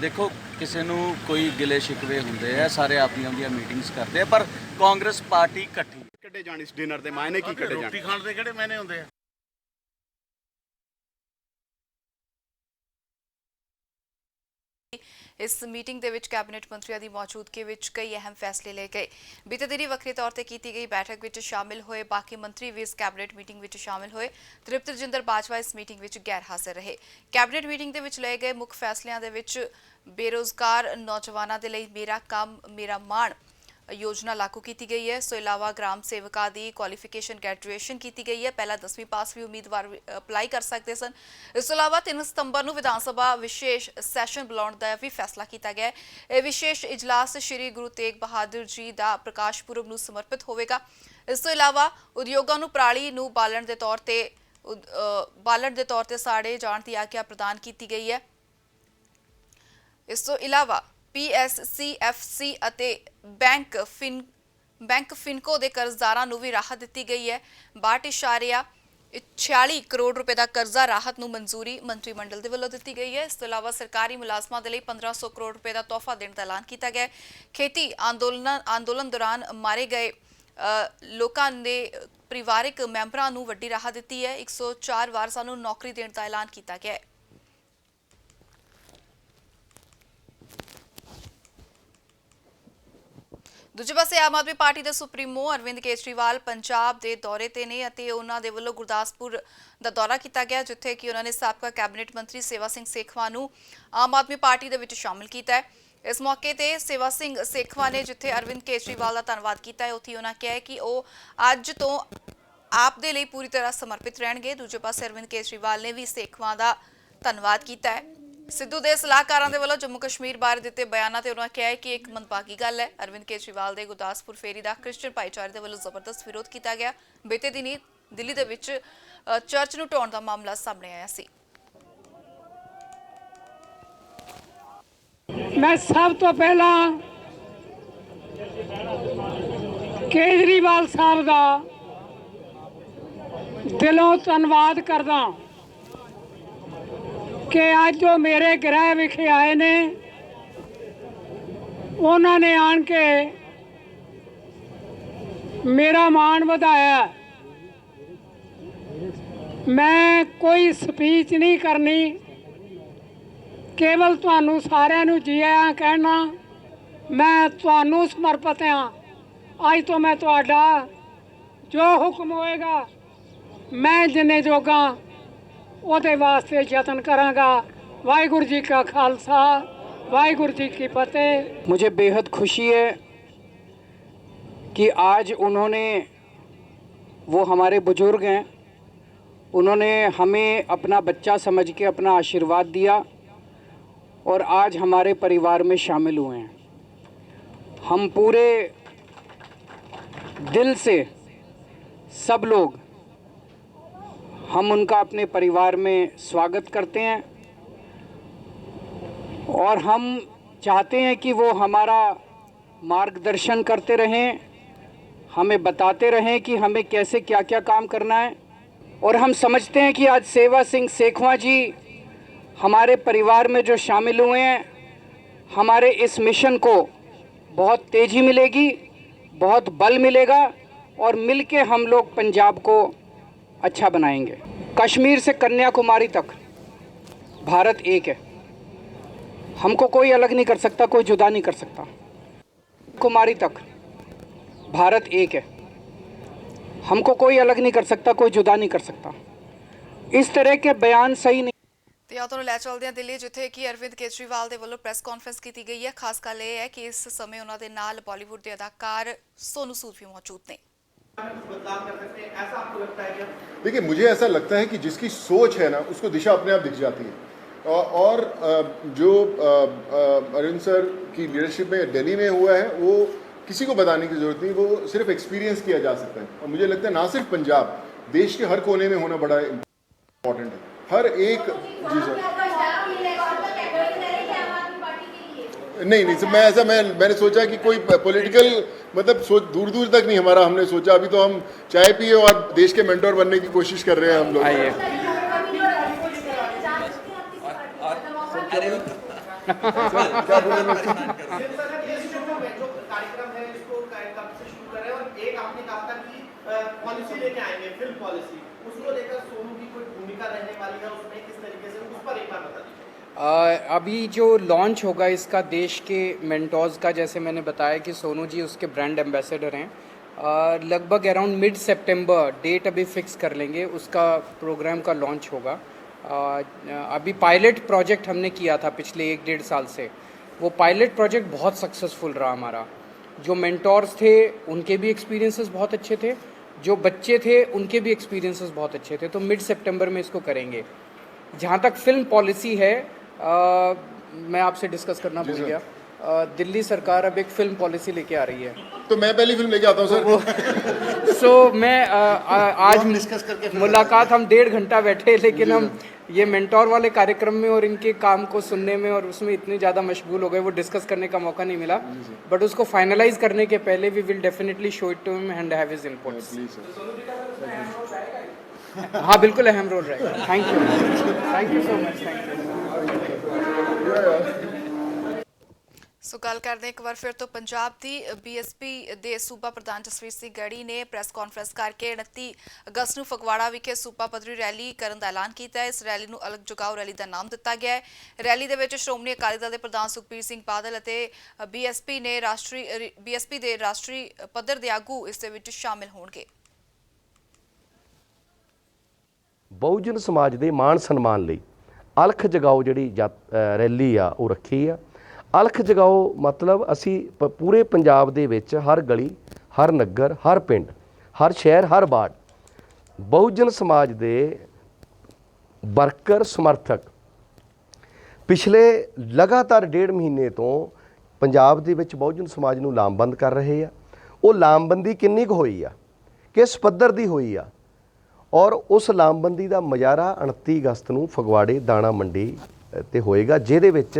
ਦੇਖੋ ਕਿਸੇ ਨੂੰ ਕੋਈ ਗਿਲੇ ਸ਼ਿਕਵੇ ਹੁੰਦੇ ਆ, ਸਾਰੇ ਆਪਣੀਆਂ ਮੀਟਿੰਗਸ ਕਰਦੇ ਆ, ਪਰ ਕਾਂਗਰਸ ਪਾਰਟੀ ਇਕੱਠੀ। ਕੱਢੇ ਜਾਣ ਇਸ ਡਿਨਰ ਦੇ ਮਾਇਨੇ ਕੀ ਕੱਢੇ ਜਾਣ? ਰੋਟੀ ਖਾਣ ਦੇ ਕਿਹੜੇ ਮਾਇਨੇ ਹੁੰਦੇ ਆ? ਇਸ ਮੀਟਿੰਗ ਦੇ ਵਿੱਚ ਕੈਬਨਿਟ ਮੰਤਰੀਆਂ ਦੀ ਮੌਜੂਦਗੀ ਵਿੱਚ ਕਈ ਅਹਿਮ ਫੈਸਲੇ ਲਏ ਗਏ। ਬੀਤੇ ਦਿਨੀ ਵੱਖਰੇ ਤੌਰ ਤੇ ਕੀਤੀ ਗਈ ਬੈਠਕ ਵਿੱਚ ਸ਼ਾਮਿਲ ਹੋਏ ਬਾਕੀ ਮੰਤਰੀ ਵੀ ਇਸ ਕੈਬਨਿਟ ਮੀਟਿੰਗ ਵਿੱਚ ਸ਼ਾਮਿਲ ਹੋਏ। ਤ੍ਰਿਪਤ ਰਜਿੰਦਰ ਬਾਜਵਾ ਇਸ ਮੀਟਿੰਗ ਵਿੱਚ ਗੈਰ ਹਾਜ਼ਰ ਰਹੇ। ਕੈਬਨਿਟ ਮੀਟਿੰਗ ਦੇ ਵਿੱਚ ਲਏ ਗਏ ਮੁੱਖ ਫੈਸਲਿਆਂ ਦੇ ਵਿੱਚ ਬੇਰੋਜ਼ਗਾਰ ਨੌਜਵਾਨਾਂ ਦੇ ਲਈ ਮੇਰਾ ਕੰਮ ਮੇਰਾ ਮਾਣ योजना लागू की गई है। इस तो इलावा ग्राम सेवका की क्वालिफिकेशन ग्रेजुएशन की गई है। पहला 10वीं पास भी उम्मीदवार अपलाई कर सकते सन। इस तो इलावा 3 सितंबर को विधानसभा विशेष सैशन बुलाने का भी फैसला किया गया है। विशेष इजलास श्री गुरु तेग बहादुर जी का प्रकाश पुरब को समर्पित होगा। इस तो इलावा उद्योगों को पराली बालन के तौर पर साड़े जाने की आग्या प्रदान की गई है। इस तो इलावा PSCFC ਅਤੇ ਬੈਂਕ ਫਿਨਕੋ ਦੇ ਕਰਜ਼ਦਾਰਾਂ ਨੂੰ ਵੀ ਰਾਹਤ ਦਿੱਤੀ ਗਈ ਹੈ। 62.46 ਕਰੋੜ ਰੁਪਏ ਦਾ ਕਰਜ਼ਾ ਰਾਹਤ ਨੂੰ ਮਨਜ਼ੂਰੀ ਮੰਤਰੀ ਮੰਡਲ ਦੇ ਵੱਲੋਂ ਦਿੱਤੀ ਗਈ ਹੈ। ਇਸ ਤੋਂ ਇਲਾਵਾ ਸਰਕਾਰੀ ਮੁਲਾਜ਼ਮਾਂ ਦੇ ਲਈ 1500 ਕਰੋੜ ਰੁਪਏ ਦਾ ਤੋਹਫਾ ਦੇਣ ਦਾ ਐਲਾਨ ਕੀਤਾ ਗਿਆ ਹੈ। ਖੇਤੀ ਅੰਦੋਲਨ ਦੌਰਾਨ ਮਾਰੇ ਗਏ ਲੋਕਾਂ ਦੇ ਪਰਿਵਾਰਕ ਮੈਂਬਰਾਂ ਨੂੰ ਵੱਡੀ ਰਾਹਤ ਦਿੱਤੀ ਹੈ। 104 ਵਾਰਸਾਂ ਨੂੰ ਨੌਕਰੀ ਦੇਣ ਦਾ ਐਲਾਨ ਕੀਤਾ ਗਿਆ ਹੈ। ਦੂਜੇ ਪਾਸੇ ਆਮ ਆਦਮੀ ਪਾਰਟੀ ਦੇ ਸੁਪਰੀਮੋ ਅਰਵਿੰਦ ਕੇਜਰੀਵਾਲ ਪੰਜਾਬ ਦੇ ਦੌਰੇ ਤੇ ਨੇ ਅਤੇ ਉਹਨਾਂ ਦੇ ਵੱਲੋਂ ਗੁਰਦਾਸਪੁਰ ਦਾ ਦੌਰਾ ਕੀਤਾ ਗਿਆ, ਜਿੱਥੇ ਕਿ ਉਹਨਾਂ ਨੇ ਸਾਬਕਾ ਕੈਬਨਿਟ ਮੰਤਰੀ ਸੇਵਾ ਸਿੰਘ ਸੇਖਵਾ ਨੂੰ ਆਮ ਆਦਮੀ ਪਾਰਟੀ ਦੇ ਵਿੱਚ ਸ਼ਾਮਿਲ ਕੀਤਾ ਹੈ। ਇਸ ਮੌਕੇ ਤੇ ਸੇਵਾ ਸਿੰਘ ਸੇਖਵਾ ਨੇ ਜਿੱਥੇ ਅਰਵਿੰਦ ਕੇਜਰੀਵਾਲ ਦਾ ਧੰਨਵਾਦ ਕੀਤਾ ਹੈ, ਉੱਥੇ ਉਹਨਾਂ ਕਿਹਾ ਕਿ ਉਹ ਅੱਜ ਤੋਂ ਆਪ ਦੇ ਲਈ ਪੂਰੀ ਤਰ੍ਹਾਂ ਸਮਰਪਿਤ ਰਹਿਣਗੇ। ਦੂਜੇ ਪਾਸੇ ਅਰਵਿੰਦ ਕੇਜਰੀਵਾਲ ਨੇ ਵੀ ਸੇਖਵਾ ਦਾ ਧੰਨਵਾਦ ਕੀਤਾ ਹੈ। ਸਿੱਧੂ ਦੇ ਸਲਾਹਕਾਰਾਂ ਦੇ ਵੱਲੋਂ ਜੰਮੂ ਕਸ਼ਮੀਰ ਬਾਰੇ ਦਿੱਤੇ ਬਿਆਨਾਂ ਤੇ ਉਹਨਾਂ ਕਿਹਾ ਹੈ ਕਿ ਇੱਕ ਮੰਦਭਾਗੀ ਗੱਲ ਹੈ। ਅਰਵਿੰਦ ਕੇਜਰੀਵਾਲ ਦੇ ਗੁਰਦਾਸਪੁਰ ਫੇਰੀ ਦਾ ਕ੍ਰਿਸਚੀਅਨ ਭਾਈਚਾਰੇ ਦੇ ਵੱਲੋਂ ਜ਼ਬਰਦਸਤ ਵਿਰੋਧ ਕੀਤਾ ਗਿਆ। ਬੀਤੇ ਦਿਨੀ ਦਿੱਲੀ ਦੇ ਵਿੱਚ ਚਰਚ ਨੂੰ ਢਾਉਣ ਦਾ ਮਾਮਲਾ ਸਾਹਮਣੇ ਆਇਆ ਸੀ। ਮੈਂ ਸਭ ਤੋਂ ਪਹਿਲਾਂ ਕੇਜਰੀਵਾਲ ਸਾਹਿਬ ਦਾ ਦਿਲੋਂ ਧੰਨਵਾਦ ਕਰਦਾ ਕਿ ਅੱਜ ਜੋ ਮੇਰੇ ਗ੍ਰਹਿ ਵਿਖੇ ਆਏ ਨੇ ਉਹਨਾਂ ਨੇ ਆਣ ਕੇ ਮੇਰਾ ਮਾਣ ਵਧਾਇਆ। ਮੈਂ ਕੋਈ ਸਪੀਚ ਨਹੀਂ ਕਰਨੀ, ਕੇਵਲ ਤੁਹਾਨੂੰ ਸਾਰਿਆਂ ਨੂੰ ਜੀ ਆਇਆਂ ਕਹਿਣਾ। ਮੈਂ ਤੁਹਾਨੂੰ ਸਮਰਪਿਤ ਹਾਂ। ਅੱਜ ਤੋਂ ਮੈਂ ਤੁਹਾਡਾ ਜੋ ਹੁਕਮ ਹੋਏਗਾ ਮੈਂ ਜਿੰਨੇ ਜੋਗਾ ਉਹਦੇ ਵਾਸਤੇ ਯਤਨ करांगा। वाहिगुरु जी का खालसा, वाहिगुरु जी की फतेह। मुझे बेहद खुशी है कि आज उन्होंने, वो हमारे बुजुर्ग हैं, उन्होंने हमें अपना बच्चा समझ के अपना आशीर्वाद दिया और आज हमारे परिवार में शामिल हुए हैं। हम पूरे दिल से सब लोग हम उनका अपने परिवार में स्वागत करते हैं और हम चाहते हैं कि वो हमारा मार्गदर्शन करते रहें, हमें बताते रहें कि हमें कैसे क्या क्या काम करना है। और हम समझते हैं कि आज सेवा सिंह सेखवा जी हमारे परिवार में जो शामिल हुए हैं, हमारे इस मिशन को बहुत तेज़ी मिलेगी, बहुत बल मिलेगा और मिलके हम लोग पंजाब को अच्छा बनाएंगे। कश्मीर से कन्याकुमारी तक भारत एक है, हमको कोई अलग नहीं कर सकता, कोई जुदा नहीं कर सकता। कुमारी तक भारत एक है, हमको कोई अलग नहीं कर सकता, कोई जुदा नहीं कर सकता। इस तरह के बयान सही नहीं। ਤੇ ਆ ਤੁਹਾਨੂੰ ਲੈ ਚੱਲਦੇ ਹਾਂ ਦਿੱਲੀ, ਜਿੱਥੇ ਕਿ ਅਰਵਿੰਦ ਕੇਜਰੀਵਾਲ ਦੇ ਵੱਲੋਂ ਪ੍ਰੈਸ ਕਾਨਫਰੰਸ ਕੀਤੀ ਗਈ ਹੈ। ਖਾਸ ਗੱਲ ਇਹ ਹੈ ਕਿ ਇਸ ਸਮੇਂ ਉਹਨਾਂ ਦੇ ਨਾਲ ਬਾਲੀਵੁੱਡ ਦੇ ਅਦਾਕਾਰ सोनू सूद भी मौजूद ने। देखिए, मुझे ऐसा लगता है कि जिसकी सोच है ना उसको दिशा अपने आप दिख जाती है। और जो अरविंद सर की लीडरशिप में दिल्ली में हुआ है वो किसी को बताने की ज़रूरत नहीं, वो सिर्फ एक्सपीरियंस किया जा सकता है। और मुझे लगता है ना सिर्फ पंजाब, देश के हर कोने में होना बड़ा इम्पोर्टेंट है। हर एक जी सर नहीं सर, मैंने सोचा कि कोई पॉलिटिकल मतलब सोच दूर दूर तक नहीं हमारा, हमने सोचा अभी तो हम चाय पिए और देश के मेंटोर बनने की कोशिश कर रहे हैं हम लोग। क्या पॉलिसी लेके आएंगे, फिल्म पॉलिसी, उसको लेकर सोनू की कोई भूमिका रहने वाली है उसमें, किस तरीके से, उस पर एक बार बता दीजिए। अभी जो लॉन्च होगा इसका देश के मेंटोर्स का, जैसे मैंने बताया कि सोनू जी उसके ब्रांड एम्बेसडर हैं। लगभग अराउंड मिड सितंबर डेट अभी फिक्स कर लेंगे, उसका प्रोग्राम का लॉन्च होगा। अभी पायलट प्रोजेक्ट हमने किया था पिछले 1-1.5 साल से, वो पायलट प्रोजेक्ट बहुत सक्सेसफुल रहा हमारा। जो मेंटोर्स थे उनके भी एक्सपीरियंसेस बहुत अच्छे थे, जो बच्चे थे उनके भी एक्सपीरियंसेस बहुत अच्छे थे। तो मिड सितंबर में इसको करेंगे। जहाँ तक फिल्म पॉलिसी है, मैं आपसे डिस्कस करना भूल गया, दिल्ली सरकार अब एक फिल्म पॉलिसी लेके आ रही है। तो मैं पहली फिल्म लेके आता हूँ सर। सो मैं आज डिस्कस करके मुलाकात, हम 1.5 घंटा बैठे, लेकिन हम ये मेंटोर वाले कार्यक्रम में और इनके काम को सुनने में और उसमें इतने ज़्यादा मशगूल हो गए, वो डिस्कस करने का मौका नहीं मिला। बट उसको फाइनलाइज करने के पहले we will definitely show it to him and have his inputs. हाँ बिल्कुल अहम रोल रहेगा। Thank you so much, thank you. ਸੋ ਗੱਲ ਕਰਦੇ ਇੱਕ ਵਾਰ ਫਿਰ ਤੋਂ ਪੰਜਾਬ ਦੀ। ਬੀਐਸਪੀ ਦੇ ਸੂਬਾ ਪ੍ਰਧਾਨ ਜਸਵੀਰ ਸਿੰਘ ਗੜੀ ਨੇ ਪ੍ਰੈਸ ਕਾਨਫਰੰਸ ਕਰਕੇ 29 ਅਗਸਤ ਨੂੰ ਫਗਵਾੜਾ ਵਿਖੇ ਸੂਬਾ ਪੱਧਰੀ ਰੈਲੀ ਕਰਨ ਦਾ ਐਲਾਨ ਕੀਤਾ ਹੈ। ਇਸ ਰੈਲੀ ਨੂੰ ਅਲੱਗ ਜਗਾਓ ਰੈਲੀ ਦਾ ਨਾਮ ਦਿੱਤਾ ਗਿਆ ਹੈ। ਰੈਲੀ ਦੇ ਵਿੱਚ ਸ਼੍ਰੋਮਣੀ ਅਕਾਲੀ ਦਲ ਦੇ ਪ੍ਰਧਾਨ ਸੁਖਬੀਰ ਸਿੰਘ ਬਾਦਲ ਅਤੇ ਬੀਐਸਪੀ ਦੇ ਰਾਸ਼ਟਰੀ ਪੱਧਰ ਦੇ ਆਗੂ ਇਸ ਦੇ ਵਿੱਚ ਸ਼ਾਮਿਲ ਹੋਣਗੇ। ਬਹੁਜਨ ਸਮਾਜ ਦੇ ਮਾਣ ਸਨਮਾਨ ਲਈ ਅਲਖ ਜਗਾਓ ਜਿਹੜੀ ਰੈਲੀ ਆ ਉਹ ਰੱਖੀ ਆ। ਅਲਖ ਜਗਾਓ ਮਤਲਬ ਅਸੀਂ ਪੂਰੇ ਪੰਜਾਬ ਦੇ ਵਿੱਚ ਹਰ ਗਲੀ, ਹਰ ਨਗਰ, ਹਰ ਪਿੰਡ, ਹਰ ਸ਼ਹਿਰ, ਹਰ ਵਾਰਡ ਬਹੁਜਨ ਸਮਾਜ ਦੇ ਵਰਕਰ ਸਮਰਥਕ ਪਿਛਲੇ ਲਗਾਤਾਰ 1.5 ਮਹੀਨੇ ਤੋਂ ਪੰਜਾਬ ਦੇ ਵਿੱਚ ਬਹੁਜਨ ਸਮਾਜ ਨੂੰ ਲਾਮਬੰਦ ਕਰ ਰਹੇ ਆ। ਉਹ ਲਾਮਬੰਦੀ ਕਿੰਨੀ ਕੁ ਹੋਈ ਆ, ਕਿਸ ਪੱਧਰ ਦੀ ਹੋਈ ਆ, ਔਰ ਉਸ ਲਾਮਬੰਦੀ ਦਾ ਮੁਜ਼ਾਹਰਾ 29 ਅਗਸਤ ਨੂੰ ਫਗਵਾੜੇ ਦਾਣਾ ਮੰਡੀ ਤੇ ਹੋਏਗਾ, ਜਿਹਦੇ ਵਿੱਚ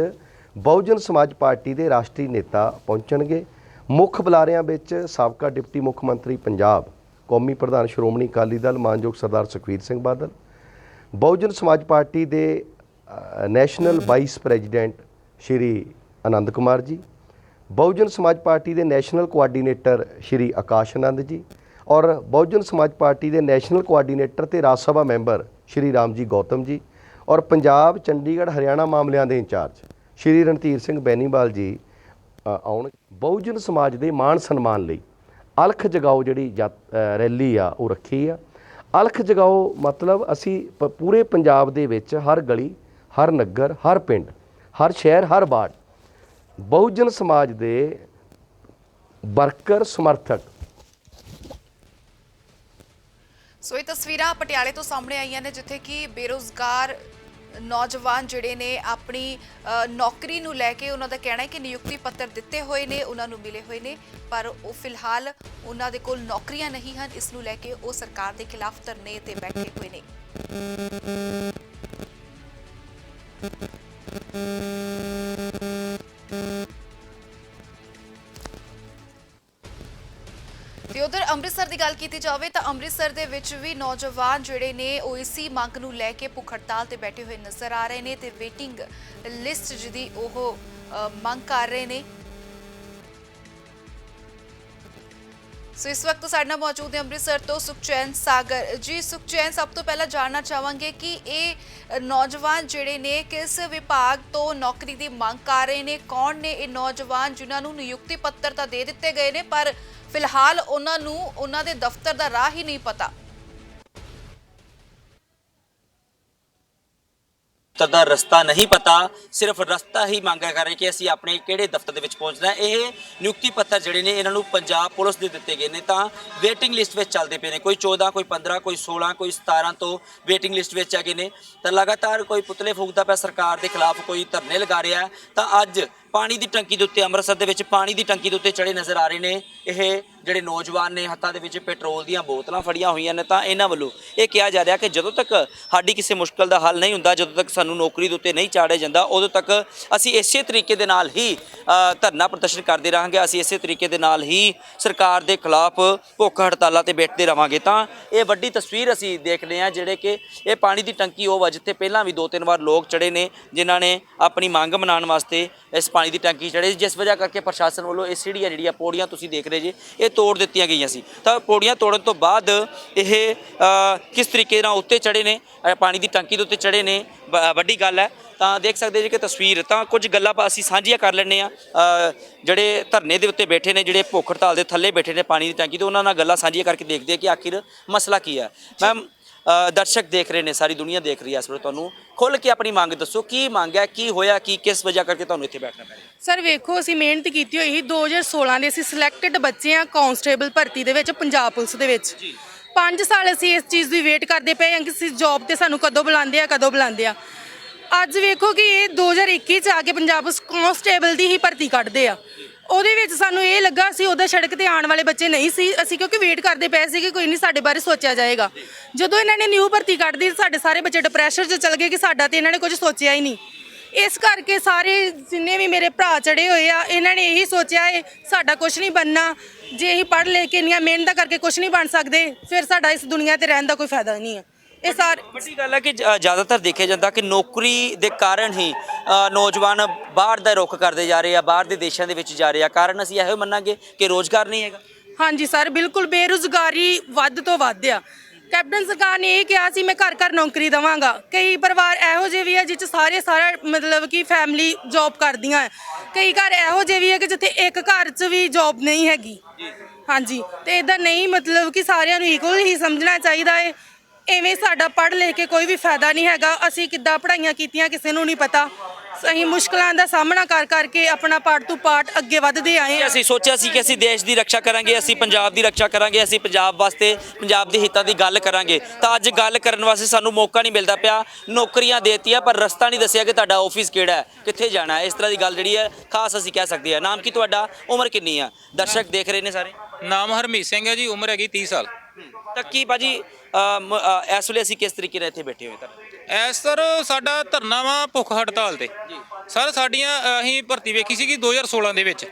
ਬਹੁਜਨ ਸਮਾਜ ਪਾਰਟੀ ਦੇ ਰਾਸ਼ਟਰੀ ਨੇਤਾ ਪਹੁੰਚਣਗੇ। ਮੁੱਖ ਬੁਲਾਰਿਆਂ ਵਿੱਚ ਸਾਬਕਾ ਡਿਪਟੀ ਮੁੱਖ ਮੰਤਰੀ ਪੰਜਾਬ ਕੌਮੀ ਪ੍ਰਧਾਨ ਸ਼੍ਰੋਮਣੀ ਅਕਾਲੀ ਦਲ ਮਾਨਯੋਗ ਸਰਦਾਰ ਸੁਖਬੀਰ ਸਿੰਘ ਬਾਦਲ, ਬਹੁਜਨ ਸਮਾਜ ਪਾਰਟੀ ਦੇ ਨੈਸ਼ਨਲ ਵਾਈਸ ਪ੍ਰੈਜ਼ੀਡੈਂਟ ਸ਼੍ਰੀ ਆਨੰਦ ਕੁਮਾਰ ਜੀ, ਬਹੁਜਨ ਸਮਾਜ ਪਾਰਟੀ ਦੇ ਨੈਸ਼ਨਲ ਕੋਆਰਡੀਨੇਟਰ ਸ਼੍ਰੀ ਆਕਾਸ਼ ਆਨੰਦ ਜੀ ਔਰ ਬਹੁਜਨ ਸਮਾਜ ਪਾਰਟੀ ਦੇ ਨੈਸ਼ਨਲ ਕੋਆਰਡੀਨੇਟਰ ਤੇ ਰਾਜ ਸਭਾ ਮੈਂਬਰ ਸ਼੍ਰੀ ਰਾਮਜੀ ਗੌਤਮ ਜੀ ਔਰ ਪੰਜਾਬ, ਚੰਡੀਗੜ੍ਹ, ਹਰਿਆਣਾ ਮਾਮਲਿਆਂ ਦੇ ਇੰਚਾਰਜ ਸ਼੍ਰੀ ਰਣਧੀਰ ਸਿੰਘ ਬੈਨੀਵਾਲ ਜੀ ਆਉਣ। ਬਹੁਜਨ ਸਮਾਜ ਦੇ ਮਾਣ ਸਨਮਾਨ ਲਈ ਅਲਖ ਜਗਾਓ ਜਿਹੜੀ ਰੈਲੀ ਆ ਉਹ ਰੱਖੀ ਆ। ਅਲਖ ਜਗਾਓ ਮਤਲਬ ਅਸੀਂ ਪੂਰੇ ਪੰਜਾਬ ਦੇ ਵਿੱਚ ਹਰ ਗਲੀ, ਹਰ ਨਗਰ, ਹਰ ਪਿੰਡ, ਹਰ ਸ਼ਹਿਰ, ਹਰ ਵਾਰਡ ਬਹੁਜਨ ਸਮਾਜ ਦੇ ਵਰਕਰ, ਸਮਰਥਕ। ਸੋ ਇਹ ਤਸਵੀਰਾਂ ਪਟਿਆਲੇ ਤੋਂ ਸਾਹਮਣੇ ਆਈਆਂ ਨੇ ਜਿੱਥੇ ਕਿ ਬੇਰੁਜ਼ਗਾਰ ਨੌਜਵਾਨ ਜਿਹੜੇ ਨੇ ਆਪਣੀ ਨੌਕਰੀ ਨੂੰ ਲੈ ਕੇ ਉਹਨਾਂ ਦਾ ਕਹਿਣਾ ਹੈ ਕਿ ਨਿਯੁਕਤੀ ਪੱਤਰ ਦਿੱਤੇ ਹੋਏ ਨੇ, ਉਹਨਾਂ ਨੂੰ ਮਿਲੇ ਹੋਏ ਨੇ, ਪਰ ਉਹ ਫਿਲਹਾਲ ਉਹਨਾਂ ਦੇ ਕੋਲ ਨੌਕਰੀਆਂ ਨਹੀਂ ਹਨ। ਇਸ ਨੂੰ ਲੈ ਕੇ ਉਹ ਸਰਕਾਰ ਦੇ ਖਿਲਾਫ ਧਰਨੇ ਤੇ ਬੈਠੇ ਹੋਏ ਨੇ। ਤੇ ਉਧਰ ਅੰਮ੍ਰਿਤਸਰ ਦੀ ਗੱਲ ਕੀਤੀ ਜਾਵੇ ਤਾਂ ਅੰਮ੍ਰਿਤਸਰ ਦੇ ਵਿੱਚ ਵੀ ਨੌਜਵਾਨ ਜਿਹੜੇ ਨੇ ਉਹ ਇਸੀ ਮੰਗ ਨੂੰ ਲੈ ਕੇ ਭੁੱਖ ਹੜਤਾਲ ਤੇ ਬੈਠੇ ਹੋਏ ਨਜ਼ਰ ਆ ਰਹੇ ਨੇ ਤੇ ਵੇਟਿੰਗ ਲਿਸਟ ਜਿਹਦੀ ਉਹ ਮੰਗ ਕਰ ਰਹੇ ਨੇ। ਸੋ ਇਸ ਵਕਤ ਸਾਡੇ ਨਾਲ ਮੌਜੂਦ ਹੈ ਅੰਮ੍ਰਿਤਸਰ ਤੋਂ ਸੁਖਚੈਨ ਸਾਗਰ ਜੀ। ਸੁਖਚੈਨ, ਸਭ ਤੋਂ ਪਹਿਲਾਂ ਜਾਣਨਾ ਚਾਹਾਂਗੇ ਕਿ ਇਹ ਨੌਜਵਾਨ ਜਿਹੜੇ ਨੇ ਕਿਸ ਵਿਭਾਗ ਤੋਂ ਨੌਕਰੀ ਦੀ ਮੰਗ ਕਰ ਰਹੇ ਨੇ, ਕੌਣ ਨੇ ਇਹ ਨੌਜਵਾਨ ਜਿਨ੍ਹਾਂ ਨੂੰ ਨਿਯੁਕਤੀ ਪੱਤਰ ਤਾਂ ਦੇ ਦਿੱਤੇ ਗਏ ਨੇ ਪਰ ਫਿਲਹਾਲ ਉਹਨਾਂ ਨੂੰ ਉਹਨਾਂ ਦੇ ਦਫ਼ਤਰ ਦਾ ਰਾਹ ਹੀ ਨਹੀਂ ਪਤਾ। ਦਾ ਰਸਤਾ ਨਹੀਂ ਪਤਾ, ਸਿਰਫ ਰਸਤਾ ਹੀ ਮੰਗਿਆ ਕਰ ਰਹੇ ਕਿ ਅਸੀਂ ਆਪਣੇ ਕਿਹੜੇ ਦਫ਼ਤਰ ਦੇ ਵਿੱਚ ਪਹੁੰਚਣਾ ਹੈ। ਇਹ ਨਿਯੁਕਤੀ ਪੱਤਰ ਜਿਹੜੇ ਨੇ ਇਹਨਾਂ ਨੂੰ ਪੰਜਾਬ ਪੁਲਿਸ ਦੇ ਦਿੱਤੇ ਗਏ ਨੇ ਤਾਂ ਵੇਟਿੰਗ ਲਿਸਟ ਵਿੱਚ ਚੱਲਦੇ ਪਏ ਨੇ। ਕੋਈ 14, ਕੋਈ 15, ਕੋਈ 16, ਕੋਈ 17 ਤੋਂ ਵੇਟਿੰਗ ਲਿਸਟ ਵਿੱਚ ਹੈਗੇ ਨੇ ਤਾਂ ਲਗਾਤਾਰ ਕੋਈ ਪੁਤਲੇ ਫੂਕਦਾ ਪਿਆ ਸਰਕਾਰ ਦੇ ਖਿਲਾਫ, ਕੋਈ ਧਰਨੇ ਲਗਾ ਰਿਹਾ। ਤਾਂ ਅੱਜ ਪਾਣੀ ਦੀ ਟੰਕੀ ਦੇ ਉੱਤੇ, ਅੰਮ੍ਰਿਤਸਰ ਦੇ ਵਿੱਚ ਪਾਣੀ ਦੀ ਟੰਕੀ ਦੇ ਉੱਤੇ ਚੜੇ ਨਜ਼ਰ ਆ ਰਹੇ ਨੇ ਇਹ ਜਿਹੜੇ ਨੌਜਵਾਨ ਨੇ। ਹੱਥਾਂ ਦੇ ਵਿੱਚ ਪੈਟਰੋਲ ਦੀਆਂ ਬੋਤਲਾਂ ਫੜੀਆਂ ਹੋਈਆਂ ਨੇ ਤਾਂ ਇਹਨਾਂ ਵੱਲੋਂ ਇਹ ਕਿਹਾ ਜਾ ਰਿਹਾ ਕਿ ਜਦੋਂ ਤੱਕ ਸਾਡੀ ਕਿਸੇ ਮੁਸ਼ਕਲ ਦਾ ਹੱਲ ਨਹੀਂ ਹੁੰਦਾ, ਜਦੋਂ ਤੱਕ ਸਾਨੂੰ ਨੌਕਰੀ ਦੇ ਉੱਤੇ ਨਹੀਂ ਚਾੜਿਆ ਜਾਂਦਾ, ਉਦੋਂ ਤੱਕ ਅਸੀਂ ਇਸੇ ਤਰੀਕੇ ਦੇ ਨਾਲ ਹੀ ਧਰਨਾ ਪ੍ਰਦਰਸ਼ਨ ਕਰਦੇ ਰਹਾਂਗੇ। ਅਸੀਂ ਇਸੇ ਤਰੀਕੇ ਦੇ ਨਾਲ ਹੀ ਸਰਕਾਰ ਦੇ ਖਿਲਾਫ ਭੁੱਖ ਹੜਤਾਲਾਂ ਤੇ ਬੈਠਦੇ ਰਹਾਂਗੇ। ਤਾਂ ਇਹ ਵੱਡੀ ਤਸਵੀਰ ਅਸੀਂ ਦੇਖਦੇ ਹਾਂ ਜਿਹੜੇ ਕਿ ਇਹ ਪਾਣੀ ਦੀ ਟੰਕੀ ਉਹ ਵਾ ਜਿੱਥੇ ਪਹਿਲਾਂ ਵੀ 2-3 ਵਾਰ ਲੋਕ ਚੜੇ ਨੇ ਜਿਨ੍ਹਾਂ ਨੇ ਆਪਣੀ ਮੰਗ ਮਨਾਉਣ ਵਾਸਤੇ ਇਸ ਪਾਣੀ ਦੀ ਟੈਂਕੀ ਚੜੇ, ਜਿਸ ਵਜ੍ਹਾ ਕਰਕੇ ਪ੍ਰਸ਼ਾਸਨ ਵੱਲੋਂ ਇਹ ਸੀੜੀਆਂ ਜਿਹੜੀਆਂ ਪੌੜੀਆਂ ਤੁਸੀਂ ਦੇਖ ਰਹੇ ਜੇ ਇਹ ਤੋੜ ਦਿੱਤੀਆਂ ਗਈਆਂ ਸੀ। ਤਾਂ ਪੌੜੀਆਂ ਤੋੜਨ ਤੋਂ ਬਾਅਦ ਇਹ ਕਿਸ ਤਰੀਕੇ ਨਾਲ ਉੱਤੇ ਚੜੇ ਨੇ, ਪਾਣੀ ਦੀ ਟੈਂਕੀ ਦੇ ਉੱਤੇ ਚੜੇ ਨੇ, ਵੱਡੀ ਗੱਲ ਹੈ। ਤਾਂ ਦੇਖ ਸਕਦੇ ਜੀ ਕਿ ਤਸਵੀਰ, ਤਾਂ ਕੁਝ ਗੱਲਾਂ ਅਸੀਂ ਸਾਂਝੀਆਂ ਕਰ ਲੈਂਦੇ ਹਾਂ ਜਿਹੜੇ ਧਰਨੇ ਦੇ ਉੱਤੇ ਬੈਠੇ ਨੇ, ਜਿਹੜੇ ਭੁੱਖ ਹੜਤਾਲ ਦੇ ਥੱਲੇ ਬੈਠੇ ਨੇ ਪਾਣੀ ਦੀ ਟੈਂਕੀ ਤੇ, ਉਹਨਾਂ ਨਾਲ ਗੱਲਾਂ ਸਾਂਝੀਆਂ ਕਰਕੇ ਦੇਖਦੇ ਹਾਂ ਕਿ ਆਖਿਰ ਮਸਲਾ ਕੀ ਹੈ। ਮੈਮ, ਦਰਸ਼ਕ ਦੇਖ ਰਹੇ ਨੇ, ਸਾਰੀ ਦੁਨੀਆ ਦੇਖ ਰਹੀ ਹੈ ਇਸ ਵੇਲੇ, ਤੁਹਾਨੂੰ ਖੁੱਲ੍ਹ ਕੇ ਆਪਣੀ ਮੰਗ ਦੱਸੋ, ਕੀ ਮੰਗ ਹੈ, ਕੀ ਹੋਇਆ, ਕੀ ਕਿਸ ਵਜ੍ਹਾ ਕਰਕੇ ਤੁਹਾਨੂੰ ਇੱਥੇ ਬੈਠਣਾ ਪਿਆ? ਸਰ ਵੇਖੋ, ਅਸੀਂ ਮਿਹਨਤ ਕੀਤੀ ਹੋਈ 2016 ਦੇ, ਅਸੀਂ ਸਿਲੈਕਟਡ ਬੱਚੇ ਆ ਕਾਂਸਟੇਬਲ ਭਰਤੀ ਦੇ ਵਿੱਚ ਪੰਜਾਬ ਪੁਲਿਸ ਦੇ ਵਿੱਚ। 5 ਸਾਲ ਅਸੀਂ ਇਸ ਚੀਜ਼ ਦੀ ਵੇਟ ਕਰਦੇ ਪਏ ਹਾਂ ਕਿ ਅਸੀਂ ਜੌਬ ਤੇ ਸਾਨੂੰ ਕਦੋਂ ਬੁਲਾਉਂਦੇ ਆ, ਕਦੋਂ ਬੁਲਾਉਂਦੇ ਆ। ਅੱਜ ਵੇਖੋ ਕਿ ਇਹ 2021 ਚ ਆ ਕੇ ਪੰਜਾਬ ਪੁਲਿਸ ਕਾਂਸਟੇਬਲ ਦੀ ਹੀ ਭਰਤੀ ਕੱਢਦੇ ਆ। ਉਹਦੇ ਵਿੱਚ ਸਾਨੂੰ ਇਹ ਲੱਗਾ ਸੀ ਉਹਦਾ ਸੜਕ ਤੇ ਆਉਣ ਵਾਲੇ ਬੱਚੇ ਨਹੀਂ ਸੀ, ਅਸੀਂ ਕਿਉਂਕਿ ਵੇਟ ਕਰਦੇ ਪਏ ਸੀ ਕਿ ਕੋਈ ਨਹੀਂ ਸਾਡੇ ਬਾਰੇ ਸੋਚਿਆ ਜਾਏਗਾ। ਜਦੋਂ ਇਹਨਾਂ ਨੇ ਨਿਊ ਭਰਤੀ ਕੱਢਦੀ ਸਾਡੇ ਸਾਰੇ ਬੱਚੇ ਡਿਪਰੈਸ਼ਨ 'ਚ ਚਲ ਗਏ ਕਿ ਸਾਡਾ ਤੇ ਇਹਨਾਂ ਨੇ ਕੁਝ ਸੋਚਿਆ ਹੀ ਨਹੀਂ। ਇਸ ਕਰਕੇ ਸਾਰੇ ਜਿੰਨੇ ਵੀ ਮੇਰੇ ਭਰਾ ਚੜੇ ਹੋਏ ਆ ਇਹਨਾਂ ਨੇ ਇਹੀ ਸੋਚਿਆ ਹੈ ਸਾਡਾ ਕੁਝ ਨਹੀਂ ਬਣਨਾ, ਜੇ ਅਸੀਂ ਪੜ੍ਹ ਲੈ ਕੇ ਇੰਨੀਆਂ ਮਿਹਨਤਾਂ ਕਰਕੇ ਕੁਝ ਨਹੀਂ ਬਣ ਸਕਦੇ ਫਿਰ ਸਾਡਾ ਇਸ ਦੁਨੀਆ ਤੇ ਰਹਿਣ ਦਾ ਕੋਈ ਫਾਇਦਾ ਨਹੀਂ ਹੈ। ਇਹ ਵੱਡੀ ਗੱਲ ਹੈ ਕਿ ਜ਼ਿਆਦਾਤਰ ਦੇਖਿਆ ਜਾਂਦਾ ਕਿ ਨੌਕਰੀ ਦੇ ਕਾਰਨ ਹੀ ਨੌਜਵਾਨ ਬਾਹਰ ਦਾ ਰੁੱਖ ਕਰਦੇ ਜਾ ਰਹੇ ਆ, ਬਾਹਰ ਦੇ ਦੇਸ਼ਾਂ ਦੇ ਵਿੱਚ ਜਾ ਰਹੇ ਆ। ਕਾਰਨ ਅਸੀਂ ਇਹੋ ਮੰਨਾਂਗੇ ਕਿ ਰੋਜ਼ਗਾਰ ਨਹੀਂ ਹੈਗਾ। ਹਾਂਜੀ ਸਰ, ਬਿਲਕੁਲ ਬੇਰੁਜ਼ਗਾਰੀ ਵੱਧ ਤੋਂ ਵੱਧ ਆ। ਕੈਪਟਨ ਸਰਕਾਰ ਨੇ ਇਹ ਕਿਹਾ ਸੀ ਮੈਂ ਘਰ ਘਰ ਨੌਕਰੀ ਦੇਵਾਂਗਾ। ਕਈ ਪਰਿਵਾਰ ਇਹੋ ਜਿਹੇ ਵੀ ਆ ਜਿਸ 'ਚ ਸਾਰਾ ਮਤਲਬ ਕਿ ਫੈਮਿਲੀ ਜੌਬ ਕਰਦੀਆਂ। ਕਈ ਘਰ ਇਹੋ ਜਿਹੇ ਵੀ ਹੈ ਕਿ ਜਿੱਥੇ ਇੱਕ ਘਰ 'ਚ ਵੀ ਜੌਬ ਨਹੀਂ ਹੈਗੀ। ਹਾਂਜੀ, ਤੇ ਇੱਦਾਂ ਨਹੀਂ, ਮਤਲਬ ਕਿ ਸਾਰਿਆਂ ਨੂੰ ਇਕੁਅਲ ਹੀ ਸਮਝਣਾ ਚਾਹੀਦਾ ਹੈ। ਐਵੇਂ ਸਾਡਾ ਪੜ੍ਹ ਲਿਖ ਕੇ ਕੋਈ ਵੀ ਫਾਇਦਾ ਨਹੀਂ ਹੈਗਾ। ਅਸੀਂ ਕਿੱਦਾਂ ਪੜ੍ਹਾਈਆਂ ਕੀਤੀਆਂ ਕਿਸੇ ਨੂੰ ਨਹੀਂ ਪਤਾ। ਅਸੀਂ ਮੁਸ਼ਕਲਾਂ ਦਾ ਸਾਹਮਣਾ ਕਰ ਕਰਕੇ ਆਪਣਾ ਪਾਰਟ ਤੋਂ ਪਾਰਟ ਅੱਗੇ ਵੱਧਦੇ ਆਏ ਹਾਂ। ਅਸੀਂ ਸੋਚਿਆ ਸੀ ਕਿ ਅਸੀਂ ਦੇਸ਼ ਦੀ ਰੱਖਿਆ ਕਰਾਂਗੇ, ਅਸੀਂ ਪੰਜਾਬ ਦੀ ਰੱਖਿਆ ਕਰਾਂਗੇ, ਅਸੀਂ ਪੰਜਾਬ ਵਾਸਤੇ, ਪੰਜਾਬ ਦੇ ਹਿੱਤਾਂ ਦੀ ਗੱਲ ਕਰਾਂਗੇ। ਤਾਂ ਅੱਜ ਗੱਲ ਕਰਨ ਵਾਸਤੇ ਸਾਨੂੰ ਮੌਕਾ ਨਹੀਂ ਮਿਲਦਾ ਪਿਆ। ਨੌਕਰੀਆਂ ਦੇਤੀਆਂ ਪਰ ਰਸਤਾ ਨਹੀਂ ਦੱਸਿਆ ਕਿ ਤੁਹਾਡਾ ਆਫਿਸ ਕਿਹੜਾ ਹੈ, ਕਿੱਥੇ ਜਾਣਾ ਹੈ। ਇਸ ਤਰ੍ਹਾਂ ਦੀ ਗੱਲ ਜਿਹੜੀ ਹੈ ਖਾਸ ਅਸੀਂ ਕਹਿ ਸਕਦੇ ਹਾਂ। ਨਾਮ ਕੀ ਤੁਹਾਡਾ, ਉਮਰ ਕਿੰਨੀ ਆ? ਦਰਸ਼ਕ ਦੇਖ ਰਹੇ ਨੇ ਸਾਰੇ। ਨਾਮ ਹਰਮੀਤ ਸਿੰਘ ਹੈ ਜੀ, ਉਮਰ ਹੈਗੀ 30 ਸਾਲ। ਤਾਂ ਕੀ ਭਾਜੀ ਇਸ ਵੇਲੇ ਅਸੀਂ ਕਿਸ ਤਰੀਕੇ ਨਾਲ ਇੱਥੇ ਬੈਠੇ ਹੋਏ ਤਾਂ ਸਰ ਸਾਡਾ ਧਰਨਾ ਵਾ ਭੁੱਖ ਹੜਤਾਲ ਤੇ ਸਰ ਸਾਡੀਆਂ ਅਸੀਂ ਭਰਤੀ ਵੇਖੀ ਸੀਗੀ 2016 ਦੇ ਵਿੱਚ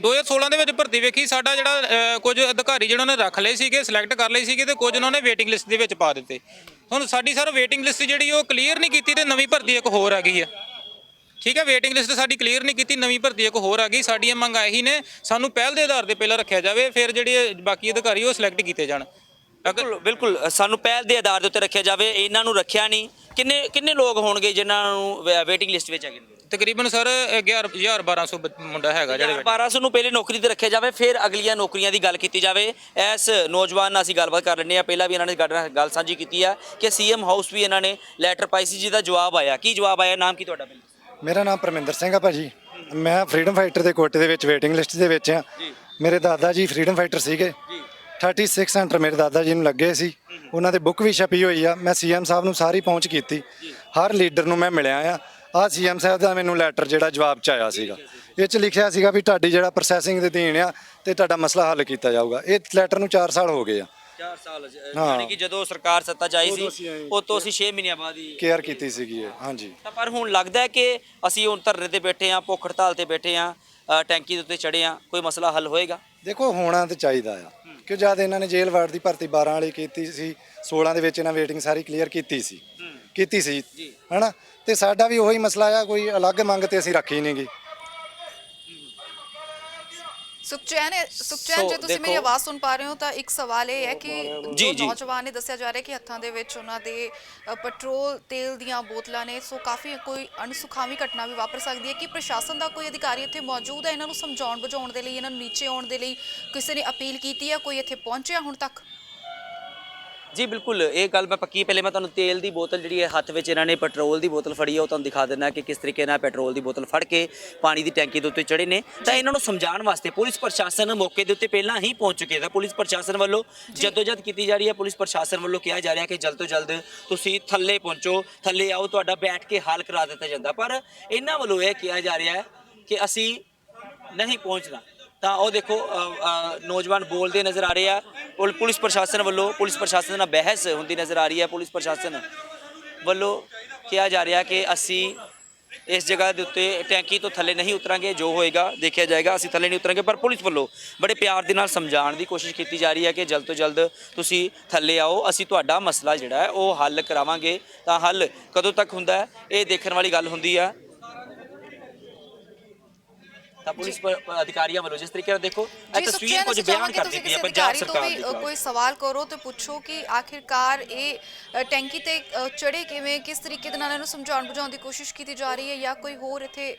2016 ਦੇ ਵਿੱਚ ਭਰਤੀ ਵੇਖੀ ਸਾਡਾ ਜਿਹੜਾ ਕੁਝ ਅਧਿਕਾਰੀ ਜਿਹਨਾਂ ਨੇ ਰੱਖ ਲਏ ਸੀਗੇ ਸਿਲੈਕਟ ਕਰ ਲਏ ਸੀਗੇ ਤੇ ਕੁਝ ਉਹਨਾਂ ਨੇ ਵੇਟਿੰਗ ਲਿਸਟ ਦੇ ਵਿੱਚ ਪਾ ਦਿੱਤੇ। ਹੁਣ ਸਾਡੀ ਸਰ ਵੇਟਿੰਗ ਲਿਸਟ ਜਿਹੜੀ ਉਹ ਕਲੀਅਰ ਨਹੀਂ ਕੀਤੀ ਤੇ ਨਵੀਂ ਭਰਤੀ ਇੱਕ ਹੋਰ ਆ ਗਈ ਆ। ਠੀਕ ਹੈ, ਵੇਟਿੰਗ ਲਿਸਟ ਸਾਡੀ ਕਲੀਅਰ ਨਹੀਂ ਕੀਤੀ, ਨਵੀਂ ਭਰਤੀ ਇੱਕ ਹੋਰ ਆ ਗਈ। ਸਾਡੀਆਂ ਮੰਗਾਂ ਇਹੀ ਨੇ ਸਾਨੂੰ ਪਹਿਲ ਦੇ ਆਧਾਰ ਤੇ ਪਹਿਲਾਂ ਰੱਖਿਆ ਜਾਵੇ, ਫਿਰ ਜਿਹੜੇ ਬਾਕੀ ਅਧਿਕਾਰੀ ਉਹ ਸਿਲੈਕਟ ਕੀਤੇ ਜਾਣ। ਬਿਲਕੁਲ ਸਾਨੂੰ ਪਹਿਲ ਦੇ ਆਧਾਰ ਦੇ ਉੱਤੇ ਰੱਖਿਆ ਜਾਵੇ, ਇਹਨਾਂ ਨੂੰ ਰੱਖਿਆ ਨਹੀਂ। ਕਿੰਨੇ ਲੋਕ ਹੋਣਗੇ ਜਿਨ੍ਹਾਂ ਨੂੰ ਵੇਟਿੰਗ ਲਿਸਟ ਵਿੱਚ ਹੈਗੇ? ਤਕਰੀਬਨ ਸਰ 1100-1200 ਮੁੰਡਾ ਹੈਗਾ ਜਿਹੜੇ 1200 ਨੂੰ ਪਹਿਲੇ ਨੌਕਰੀ ਤੇ ਰੱਖਿਆ ਜਾਵੇ, ਫਿਰ ਅਗਲੀਆਂ ਨੌਕਰੀਆਂ ਦੀ ਗੱਲ ਕੀਤੀ ਜਾਵੇ। ਇਸ ਨੌਜਵਾਨ ਨਾਲ ਅਸੀਂ ਗੱਲਬਾਤ ਕਰ ਲੈਂਦੇ ਹਾਂ। ਪਹਿਲਾਂ ਵੀ ਇਹਨਾਂ ਨੇ ਗੱਲ ਸਾਂਝੀ ਕੀਤੀ ਆ ਕਿ ਸੀਐਮ ਹਾਊਸ ਵੀ ਇਹਨਾਂ ਨੇ ਲੈਟਰ ਪਾਈ ਸੀ ਜਿਹਦਾ ਜਵਾਬ ਆਇਆ। ਕੀ ਜਵਾਬ ਆਇਆ? ਨਾਮ ਕੀ ਤੁਹਾਡਾ? ਮੇਰਾ ਨਾਮ ਪਰਮਿੰਦਰ ਸਿੰਘ ਆ ਭਾਜੀ। ਮੈਂ ਫਰੀडम ਫਾਈਟਰ ਦੇ ਕੋਟੇ ਦੇ ਵਿੱਚ ਵੇਟਿੰਗ ਲਿਸਟ ਦੇ ਵਿੱਚ ਆ। ਮੇਰੇ ਦਾਦਾ ਜੀ ਫਰੀडम ਫਾਈਟਰ ਸੀਗੇ। 36 ਸੈਂਟਰ ਮੇਰੇ ਦਾਦਾ ਜੀ ਨੂੰ ਲੱਗੇ ਸੀ। ਉਹਨਾਂ ਦੇ ਬੁੱਕ ਵੀ ਛਪੀ ਹੋਈ ਆ। ਮੈਂ ਸੀਐਮ ਸਾਹਿਬ ਨੂੰ ਸਾਰੀ ਪਹੁੰਚ ਕੀਤੀ, ਹਰ ਲੀਡਰ ਨੂੰ ਮੈਂ ਮਿਲਿਆ ਆ ਸੀਐਮ ਸਾਹਿਬ ਦਾ ਮੈਨੂੰ ਲੈਟਰ ਜਿਹੜਾ ਜਵਾਬ ਚ ਆਇਆ ਸੀਗਾ, ਇਹ ਚ ਲਿਖਿਆ ਸੀਗਾ ਵੀ ਤੁਹਾਡੀ ਜਿਹੜਾ ਪ੍ਰੋਸੈਸਿੰਗ ਦੇ ਅਧੀਨ ਆ ਤੇ ਤੁਹਾਡਾ ਮਸਲਾ ਹੱਲ ਕੀਤਾ ਜਾਊਗਾ। ਇਹ ਲੈਟਰ ਨੂੰ 4 ਸਾਲ ਹੋ ਗਏ ਆ। 4 ਸਾਲ ਯਾਨੀ ਕਿ ਜਦੋਂ ਸਰਕਾਰ ਸੱਤਾ 'ਚ ਆਈ ਸੀ ਉਹ ਤੋਂ ਅਸੀਂ 6 ਮਹੀਨਿਆਂ ਬਾਅਦ ਹੀ ਕੇਅਰ ਕੀਤੀ ਸੀਗੀ ਇਹ। ਹਾਂਜੀ, ਤਾਂ ਪਰ ਹੁਣ ਲੱਗਦਾ ਹੈ ਕਿ ਅਸੀਂ ਹੁਣ ਧਰਨੇ ਤੇ ਬੈਠੇ ਆ, ਭੁੱਖ ਹੜਤਾਲ ਤੇ ਬੈਠੇ ਆ, ਟੈਂਕੀ ਦੇ ਉੱਤੇ ਚੜੇ ਆ, ਕੋਈ ਮਸਲਾ ਹੱਲ ਹੋਏਗਾ? ਦੇਖੋ ਹੋਣਾ ਤੇ ਚਾਹੀਦਾ ਆ ਕਿ ਜਦ ਇਹਨਾਂ ਨੇ ਜੇਲ੍ਹ ਵਾਰਡ ਦੀ ਭਰਤੀ 12 ਵਾਲੀ ਕੀਤੀ ਸੀ, 16 ਦੇ ਵਿੱਚ ਇਹਨਾਂ ਵੇਟਿੰਗ ਸਾਰੀ ਕਲੀਅਰ ਕੀਤੀ ਸੀ ਹਨਾ, ਤੇ ਸਾਡਾ ਵੀ ਉਹੀ ਮਸਲਾ ਆ, ਕੋਈ ਅਲੱਗ ਮੰਗ ਤੇ ਅਸੀਂ ਰੱਖੀ ਨਹੀਂ ਗੀ। ਸੁਖਚੈਨ ਜੇ ਤੁਸੀਂ ਮੇਰੀ ਆਵਾਜ਼ ਸੁਣ ਪਾ ਰਹੇ ਹੋ ਤਾਂ ਇੱਕ ਸਵਾਲ ਇਹ ਹੈ ਕਿ ਜੋ ਨੌਜਵਾਨ ਨੇ ਦੱਸਿਆ ਜਾ ਰਿਹਾ ਕਿ ਹੱਥਾਂ ਦੇ ਵਿੱਚ ਉਹਨਾਂ ਦੇ ਪੈਟਰੋਲ ਤੇਲ ਦੀਆਂ ਬੋਤਲਾਂ ਨੇ, ਸੋ ਕਾਫੀ ਕੋਈ ਅਣਸੁਖਾਵੀ ਘਟਨਾ ਵੀ ਵਾਪਰ ਸਕਦੀ ਹੈ। ਕਿ ਪ੍ਰਸ਼ਾਸਨ ਦਾ ਕੋਈ ਅਧਿਕਾਰੀ ਇੱਥੇ ਮੌਜੂਦ ਹੈ ਇਹਨਾਂ ਨੂੰ ਸਮਝਾਉਣ ਬੁਝਾਉਣ ਦੇ ਲਈ, ਇਹਨਾਂ ਨੂੰ ਨੀਚੇ ਆਉਣ ਦੇ ਲਈ ਕਿਸੇ ਨੇ ਅਪੀਲ ਕੀਤੀ ਹੈ? ਕੋਈ ਇੱਥੇ ਪਹੁੰਚਿਆ ਹੁਣ ਤੱਕ? ਜੀ ਬਿਲਕੁਲ, ਇਹ ਗੱਲ ਮੈਂ ਪੱਕੀ। ਪਹਿਲੇ ਮੈਂ ਤੁਹਾਨੂੰ ਤੇਲ ਦੀ ਬੋਤਲ ਜਿਹੜੀ ਹੈ ਹੱਥ ਵਿੱਚ ਇਹਨਾਂ ਨੇ ਪੈਟਰੋਲ ਦੀ ਬੋਤਲ ਫੜੀ ਹੈ ਉਹ ਤੁਹਾਨੂੰ ਦਿਖਾ ਦਿੰਦਾ ਕਿ ਕਿਸ ਤਰੀਕੇ ਨਾਲ ਪੈਟਰੋਲ ਦੀ ਬੋਤਲ ਫੜ ਕੇ ਪਾਣੀ ਦੀ ਟੈਂਕੀ ਦੇ ਉੱਤੇ ਚੜੇ ਨੇ। ਤਾਂ ਇਹਨਾਂ ਨੂੰ ਸਮਝਾਉਣ ਵਾਸਤੇ ਪੁਲਿਸ ਪ੍ਰਸ਼ਾਸਨ ਮੌਕੇ ਦੇ ਉੱਤੇ ਪਹਿਲਾਂ ਹੀ ਪਹੁੰਚ ਚੁੱਕੇ ਦਾ। ਪੁਲਿਸ ਪ੍ਰਸ਼ਾਸਨ ਵੱਲੋਂ ਜਦੋਜਦ ਕੀਤੀ ਜਾ ਰਹੀ ਹੈ। ਪੁਲਿਸ ਪ੍ਰਸ਼ਾਸਨ ਵੱਲੋਂ ਕਿਹਾ ਜਾ ਰਿਹਾ ਕਿ ਜਲਦ ਤੋਂ ਜਲਦ ਤੁਸੀਂ ਥੱਲੇ ਪਹੁੰਚੋ, ਥੱਲੇ ਆਓ, ਤੁਹਾਡਾ ਬੈਠ ਕੇ ਹੱਲ ਕਰਾ ਦਿੱਤਾ ਜਾਂਦਾ। ਪਰ ਇਹਨਾਂ ਵੱਲੋਂ ਇਹ ਕਿਹਾ ਜਾ ਰਿਹਾ ਹੈ ਕਿ ਅਸੀਂ ਨਹੀਂ ਪਹੁੰਚਣਾ। ਤਾਂ ਉਹ ਦੇਖੋ ਨੌਜਵਾਨ ਬੋਲਦੇ ਨਜ਼ਰ ਆ ਰਹੇ ਆ। ਪੁਲਿਸ ਪ੍ਰਸ਼ਾਸਨ ਵੱਲੋਂ ਨਾਲ ਬਹਿਸ ਹੁੰਦੀ ਨਜ਼ਰ ਆ ਰਹੀ ਹੈ। ਪੁਲਿਸ ਪ੍ਰਸ਼ਾਸਨ ਵੱਲੋਂ ਕਿਹਾ ਜਾ ਰਿਹਾ ਕਿ ਅਸੀਂ ਇਸ ਜਗ੍ਹਾ ਦੇ ਉੱਤੇ ਟੈਂਕੀ ਤੋਂ ਥੱਲੇ ਨਹੀਂ ਉਤਰਾਂਗੇ, ਜੋ ਹੋਏਗਾ ਦੇਖਿਆ ਜਾਏਗਾ, ਅਸੀਂ ਥੱਲੇ ਨਹੀਂ ਉਤਰਾਂਗੇ। ਪਰ ਪੁਲਿਸ ਵੱਲੋਂ ਬੜੇ ਪਿਆਰ ਦੇ ਨਾਲ ਸਮਝਾਉਣ ਦੀ ਕੋਸ਼ਿਸ਼ ਕੀਤੀ ਜਾ ਰਹੀ ਹੈ ਕਿ ਜਲਦ ਤੋਂ ਜਲਦ ਤੁਸੀਂ ਥੱਲੇ ਆਓ, ਅਸੀਂ ਤੁਹਾਡਾ ਮਸਲਾ ਜਿਹੜਾ ਹੈ ਉਹ ਹੱਲ ਕਰਾਵਾਂਗੇ। ਤਾਂ ਹੱਲ ਕਦੋਂ ਤੱਕ ਹੁੰਦਾ ਹੈ ਇਹ ਦੇਖਣ ਵਾਲੀ ਗੱਲ ਹੁੰਦੀ ਆ। ਤਾਂ ਪੁਲਿਸ ਅਧਿਕਾਰੀਆਂ ਵੱਲੋਂ ਜਿਸ ਤਰੀਕੇ ਨਾਲ ਦੇਖੋ ਇਹ ਤਸਵੀਰ ਕੁਝ ਬਿਆਨ ਕਰ ਦਿੱਤੀ ਹੈ ਪੰਜਾਬ ਸਰਕਾਰ ਦੀ। ਕੋਈ ਸਵਾਲ ਕਰੋ ਤੇ ਪੁੱਛੋ ਕਿ ਆਖਿਰਕਾਰ ਇਹ ਟੈਂਕੀ ਤੇ ਚੜੇ ਕਿਵੇਂ, ਕਿਸ ਤਰੀਕੇ ਦੇ ਨਾਲ ਇਹਨੂੰ ਸਮਝਾਉਣ ਬੁਝਾਉਣ ਦੀ ਕੋਸ਼ਿਸ਼ ਕੀਤੀ ਜਾ ਰਹੀ ਹੈ ਜਾਂ ਕੋਈ ਹੋਰ ਇੱਥੇ?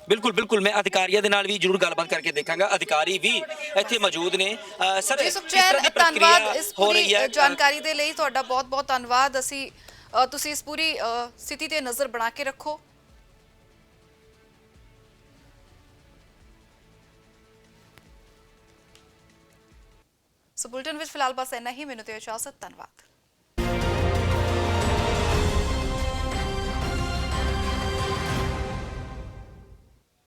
ਬਿਲਕੁਲ ਮੈਂ ਅਧਿਕਾਰੀਆਂ ਦੇ ਨਾਲ ਵੀ ਜ਼ਰੂਰ ਗੱਲਬਾਤ ਕਰਕੇ ਦੇਖਾਂਗਾ। ਅਧਿਕਾਰੀ ਵੀ ਇੱਥੇ ਮੌਜੂਦ ਨੇ। ਸਰ ਜੀ ਸੁਖਚੈਨ, ਧੰਨਵਾਦ ਇਸ ਪੂਰੀ ਜਾਣਕਾਰੀ ਦੇ ਲਈ। ਤੁਹਾਡਾ ਬਹੁਤ ਧੰਨਵਾਦ। ਤੁਸੀਂ ਇਸ ਪੂਰੀ ਸਥਿਤੀ ਤੇ ਨਜ਼ਰ ਬਣਾ ਕੇ ਰੱਖੋ। ਸੋ ਬੁਲਟਨ ਵਿੱਚ ਫਿਲਹਾਲ ਬਸ ਇੰਨਾ ਹੀ। ਮੈਨੂੰ ਤੇ ਇਜਾਜ਼ਤ। ਧੰਨਵਾਦ।